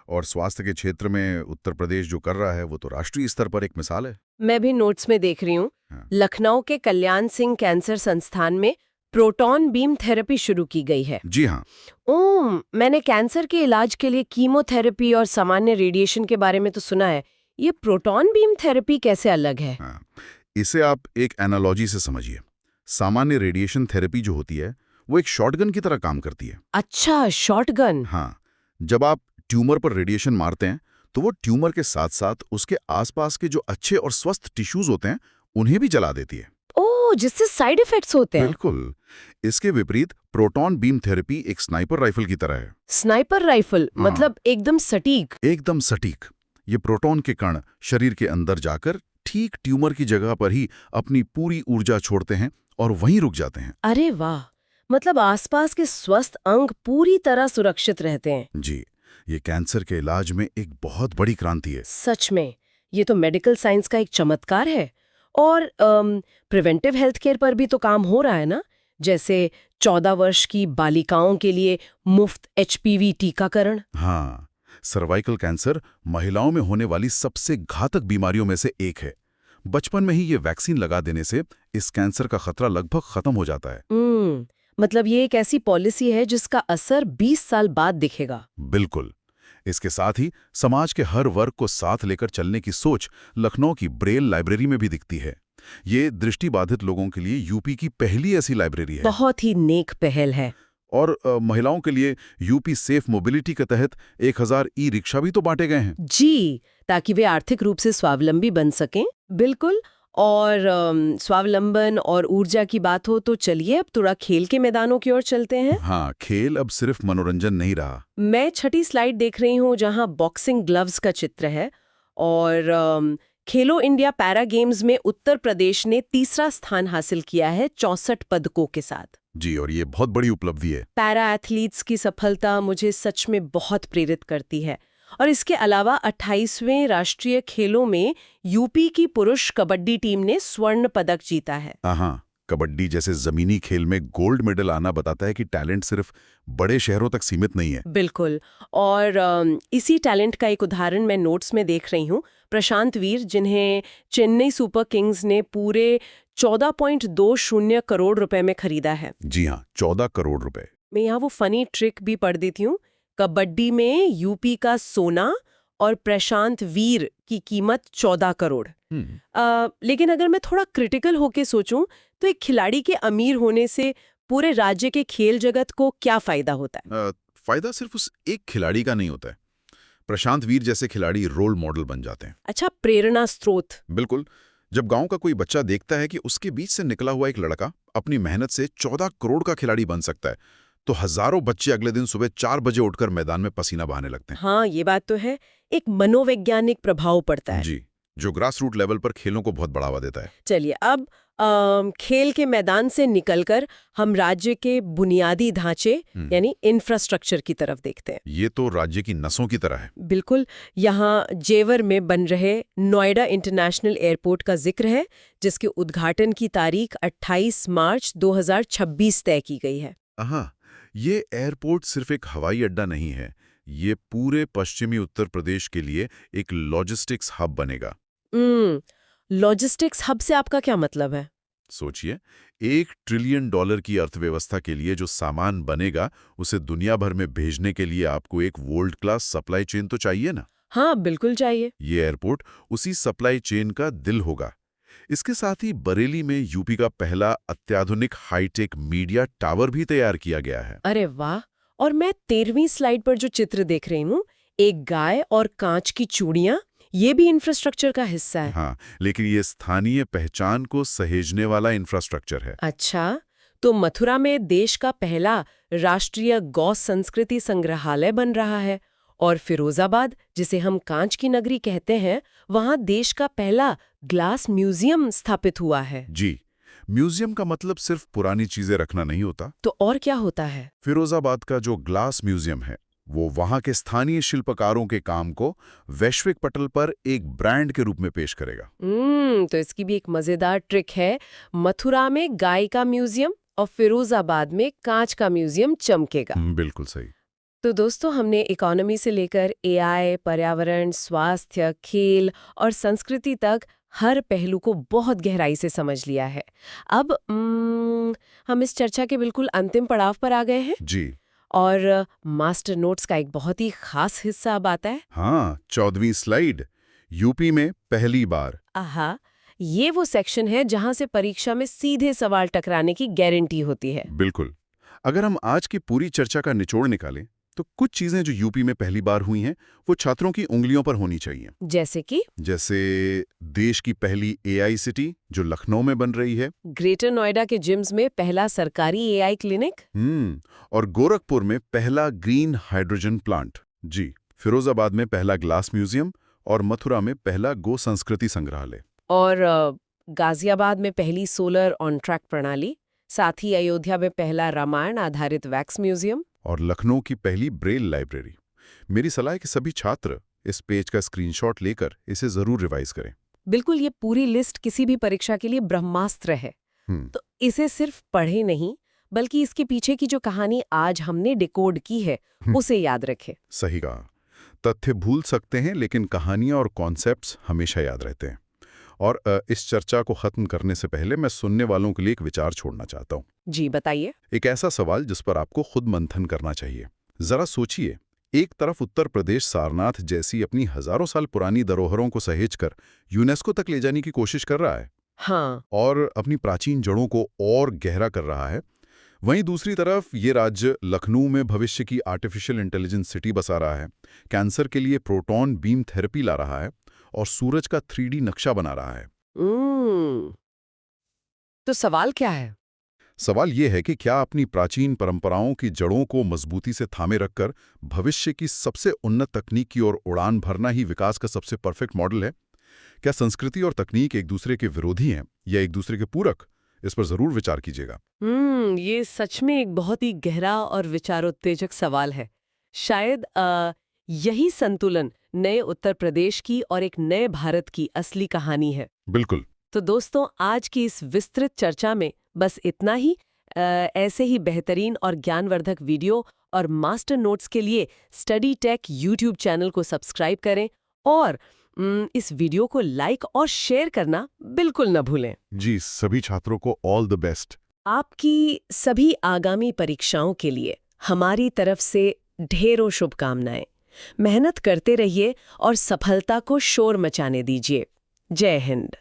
और स्वास्थ्य के क्षेत्र में उत्तर प्रदेश जो कर रहा है वो तो राष्ट्रीय स्तर पर एक मिसाल है। मैं भी नोट्स में देख रही हूँ, हाँ। लखनऊ के कल्याण सिंह कैंसर संस्थान में प्रोटॉन बीम थेरेपी शुरू की गई है। जी हाँ। मैंने कैंसर के इलाज के लिए कीमोथेरेपी और सामान्य रेडिएशन के बारे में तो सुना है। ये प्रोटॉन बीम थेरेपी कैसे अलग है? हाँ, इसे आप एक एनालॉजी से समझिए। सामान्य रेडिएशन थेरेपी जो होती है वो एक शॉटगन की तरह काम करती है। अच्छा, शॉटगन। हाँ, जब आप ट्यूमर पर रेडिएशन मारते हैं तो वो ट्यूमर के साथ साथ उसके आसपास के जो अच्छे और स्वस्थ टिश्यूज होते हैं उन्हें भी जला देती है। ओह, जिससे साइड इफेक्ट्स होते हैं। बिल्कुल। इसके विपरीत प्रोटॉन बीम थेरेपी एक स्नाइपर राइफल की तरह है। स्नाइपर राइफल हाँ। मतलब एकदम सटीक। एकदम सटीक। ये प्रोटॉन के कण शरीर के अंदर जाकर ठीक ट्यूमर की जगह पर ही अपनी पूरी ऊर्जा छोड़ते हैं और वहीं रुक जाते हैं। अरे वाह, मतलब आसपास के स्वस्थ अंग पूरी तरह सुरक्षित रहते हैं। जी, ये कैंसर के इलाज में एक बहुत बड़ी क्रांति है। सच में, ये तो मेडिकल साइंस का एक चमत्कार है। और प्रिवेंटिव हेल्थ केयर पर भी तो काम हो रहा है ना, जैसे 14 वर्ष की बालिकाओं के लिए मुफ्त HPV टीकाकरण। हाँ, सर्वाइकल कैंसर महिलाओं में होने वाली सबसे घातक बीमारियों में से एक है। बचपन में ही ये वैक्सीन लगा देने से इस कैंसर का खतरा लगभग खत्म हो जाता है। मतलब ये एक ऐसी पॉलिसी है जिसका असर 20 साल बाद दिखेगा। बिल्कुल। इसके साथ ही समाज के हर वर्ग को साथ लेकर चलने की सोच लखनऊ की ब्रेल लाइब्रेरी में भी दिखती है। ये दृष्टिबाधित लोगों के लिए यूपी की पहली ऐसी लाइब्रेरी है। बहुत ही नेक पहल है। और महिलाओं के लिए यूपी सेफ मोबिलिटी के तहत 1000 ई-रिक्शा भी तो बांटे गए हैं। जी, ताकि वे आर्थिक रूप से स्वावलंबी बन सकें। बिल्कुल। और स्वावलंबन और ऊर्जा की बात हो तो चलिए अब थोड़ा खेल के मैदानों की ओर चलते हैं। हाँ, खेल अब सिर्फ मनोरंजन नहीं रहा। मैं 6ठी स्लाइड देख रही हूँ जहाँ बॉक्सिंग ग्लव्स का चित्र है। और खेलो इंडिया पैरा गेम्स में उत्तर प्रदेश ने 3रा स्थान हासिल किया है 64 पदकों के साथ। जी, और ये बहुत बड़ी उपलब्धि है। पैरा एथलीट्स की सफलता मुझे सच में बहुत प्रेरित करती है। और इसके अलावा 28वें राष्ट्रीय खेलों में यूपी की पुरुष कबड्डी टीम ने स्वर्ण पदक जीता है। हाँ, कबड्डी जैसे जमीनी खेल में गोल्ड मेडल आना बताता है कि टैलेंट सिर्फ बड़े शहरों तक सीमित नहीं है। बिल्कुल। और इसी टैलेंट का एक उदाहरण मैं नोट्स में देख रही हूँ। प्रशांत वीर, जिन्हें चेन्नई सुपर किंग्स ने पूरे 14.20 करोड़ रुपए में खरीदा है। जी हाँ, 14 करोड़ रुपए। मैं यहाँ वो फनी ट्रिक भी पढ़ देती हूँ। कबड्डी में यूपी का सोना और प्रशांत वीर की कीमत 14 करोड़। लेकिन अगर मैं थोड़ा क्रिटिकल होके सोचूं तो एक खिलाड़ी के अमीर होने से पूरे राज्य के खेल जगत को क्या फायदा होता है? फायदा सिर्फ उस एक खिलाड़ी का नहीं होता है। प्रशांत वीर जैसे खिलाड़ी रोल मॉडल बन जाते हैं। अच्छा, प्रेरणा स्रोत। बिल्कुल। जब गांव का कोई बच्चा देखता है कि उसके बीच से निकला हुआ एक लड़का अपनी मेहनत से 14 करोड़ का खिलाड़ी बन सकता है, तो हजारों बच्चे अगले दिन सुबह 4 बजे उठकर मैदान में पसीना बहाने लगते हैं। हाँ, ये बात तो है। एक मनोवैज्ञानिक प्रभाव पड़ता है। जी, जो ग्रास रूट लेवल पर खेलों को बहुत बढ़ावा देता है। चलिए अब खेल के मैदान से निकलकर हम राज्य के बुनियादी ढांचे यानी इंफ्रास्ट्रक्चर की तरफ देखते हैं। ये तो राज्य की नसों की तरह है। बिल्कुल। यहाँ जेवर में बन रहे नोएडा इंटरनेशनल एयरपोर्ट का जिक्र है, जिसके उद्घाटन की तारीख 28 मार्च 2026 तय की गई है। हाँ, ये एयरपोर्ट सिर्फ एक हवाई अड्डा नहीं है, ये पूरे पश्चिमी उत्तर प्रदेश के लिए एक लॉजिस्टिक्स हब बनेगा। लॉजिस्टिक्स हब से आपका क्या मतलब है? सोचिए, $1 ट्रिलियन की अर्थव्यवस्था के लिए जो सामान बनेगा उसे दुनिया भर में भेजने के लिए आपको एक वर्ल्ड क्लास सप्लाई चेन तो चाहिए ना। हाँ, बिल्कुल चाहिए। ये एयरपोर्ट उसी सप्लाई चेन का दिल होगा। इसके साथ ही बरेली में यूपी का पहला अत्याधुनिक हाईटेक मीडिया टावर भी तैयार किया गया है। अरे वाह। और मैं 13वीं स्लाइड पर जो चित्र देख रही हूँ, एक गाय और कांच की चूड़ियां, ये भी इंफ्रास्ट्रक्चर का हिस्सा है। हाँ, लेकिन ये स्थानीय पहचान को सहेजने वाला इंफ्रास्ट्रक्चर है। अच्छा, तो मथुरा में देश का पहला राष्ट्रीय गौ संस्कृति संग्रहालय बन रहा है और फिरोजाबाद, जिसे हम कांच की नगरी कहते हैं, वहां देश का पहला ग्लास म्यूजियम स्थापित हुआ है। जी, म्यूजियम का मतलब सिर्फ पुरानी चीजें रखना नहीं होता। तो और क्या होता है? फिरोजाबाद का जो ग्लास म्यूजियम है वो वहां के स्थानीय शिल्पकारों के काम को वैश्विक पटल पर एक ब्रांड के रूप में पेश करेगा। तो इसकी भी एक मजेदार ट्रिक है। मथुरा में गाय का म्यूजियम और फिरोजाबाद में कांच का म्यूजियम चमकेगा। बिल्कुल सही। तो दोस्तों, हमने इकोनॉमी से लेकर एआई, पर्यावरण, स्वास्थ्य, खेल और संस्कृति तक हर पहलू को बहुत गहराई से समझ लिया है। अब हम इस चर्चा के बिल्कुल अंतिम पड़ाव पर आ गए हैं। जी। और मास्टर नोट्स का एक बहुत ही खास हिस्सा अब आता है। हाँ, 14वीं स्लाइड, यूपी में पहली बार। आहा, ये वो सेक्शन है जहां से परीक्षा में सीधे सवाल टकराने की गारंटी होती है। बिल्कुल। अगर हम आज की पूरी चर्चा का निचोड़ निकालें तो कुछ चीजें जो यूपी में पहली बार हुई हैं वो छात्रों की उंगलियों पर होनी चाहिए। जैसे देश की पहली एआई सिटी जो लखनऊ में बन रही है, ग्रेटर नोएडा के जिम्स में पहला सरकारी एआई क्लिनिक, और गोरखपुर में पहला ग्रीन हाइड्रोजन प्लांट। जी, फिरोजाबाद में पहला ग्लास म्यूजियम और मथुरा में पहला गो संस्कृति संग्रहालय। और गाजियाबाद में पहली सोलर ऑन ट्रैक प्रणाली, साथ ही अयोध्या में पहला रामायण आधारित वैक्स म्यूजियम और लखनऊ की पहली ब्रेल लाइब्रेरी। मेरी सलाह है कि सभी छात्र इस पेज का स्क्रीनशॉट लेकर इसे जरूर रिवाइज करें। बिल्कुल, ये पूरी लिस्ट किसी भी परीक्षा के लिए ब्रह्मास्त्र है। तो इसे सिर्फ पढ़े नहीं, बल्कि इसके पीछे की जो कहानी आज हमने डिकोड की है उसे याद रखें। सही कहा। तथ्य भूल सकते हैं लेकिन कहानियां और कॉन्सेप्ट्स हमेशा याद रहते हैं। और इस चर्चा को खत्म करने से पहले मैं सुनने वालों के लिए एक विचार छोड़ना चाहता हूँ। जी, बताइए। एक ऐसा सवाल जिस पर आपको खुद मंथन करना चाहिए। जरा सोचिए, एक तरफ उत्तर प्रदेश सारनाथ जैसी अपनी हजारों साल पुरानी धरोहरों को सहेजकर यूनेस्को तक ले जाने की कोशिश कर रहा है। हाँ। और अपनी प्राचीन जड़ों को और गहरा कर रहा है। वहीं दूसरी तरफ ये राज्य लखनऊ में भविष्य की आर्टिफिशियल इंटेलिजेंस सिटी बसा रहा है, कैंसर के लिए प्रोटॉन बीम थेरेपी ला रहा है और सूरज का 3D नक्शा बना रहा है। तो सवाल क्या है? सवाल ये है कि क्या अपनी प्राचीन परंपराओं की जड़ों को मजबूती से थामे रखकर भविष्य की सबसे उन्नत तकनीक की ओर उड़ान भरना ही विकास का सबसे परफेक्ट मॉडल है? क्या संस्कृति और तकनीक एक दूसरे के विरोधी हैं या एक दूसरे के पूरक? इस पर जरूर विचार कीजिएगा। ये सच में एक बहुत ही गहरा और विचारोत्तेजक सवाल है। शायद यही संतुलन नए उत्तर प्रदेश की और एक नए भारत की असली कहानी है। बिल्कुल। तो दोस्तों, आज की इस विस्तृत चर्चा में बस इतना ही। ऐसे ही बेहतरीन और ज्ञानवर्धक वीडियो और मास्टर नोट्स के लिए स्टडी टेक यूट्यूब चैनल को सब्सक्राइब करें और इस वीडियो को लाइक और शेयर करना बिल्कुल न भूलें। जी, सभी छात्रों को ऑल द बेस्ट। आपकी सभी आगामी परीक्षाओं के लिए हमारी तरफ से ढेरों शुभकामनाएं। मेहनत करते रहिए और सफलता को शोर मचाने दीजिए। जय हिंद।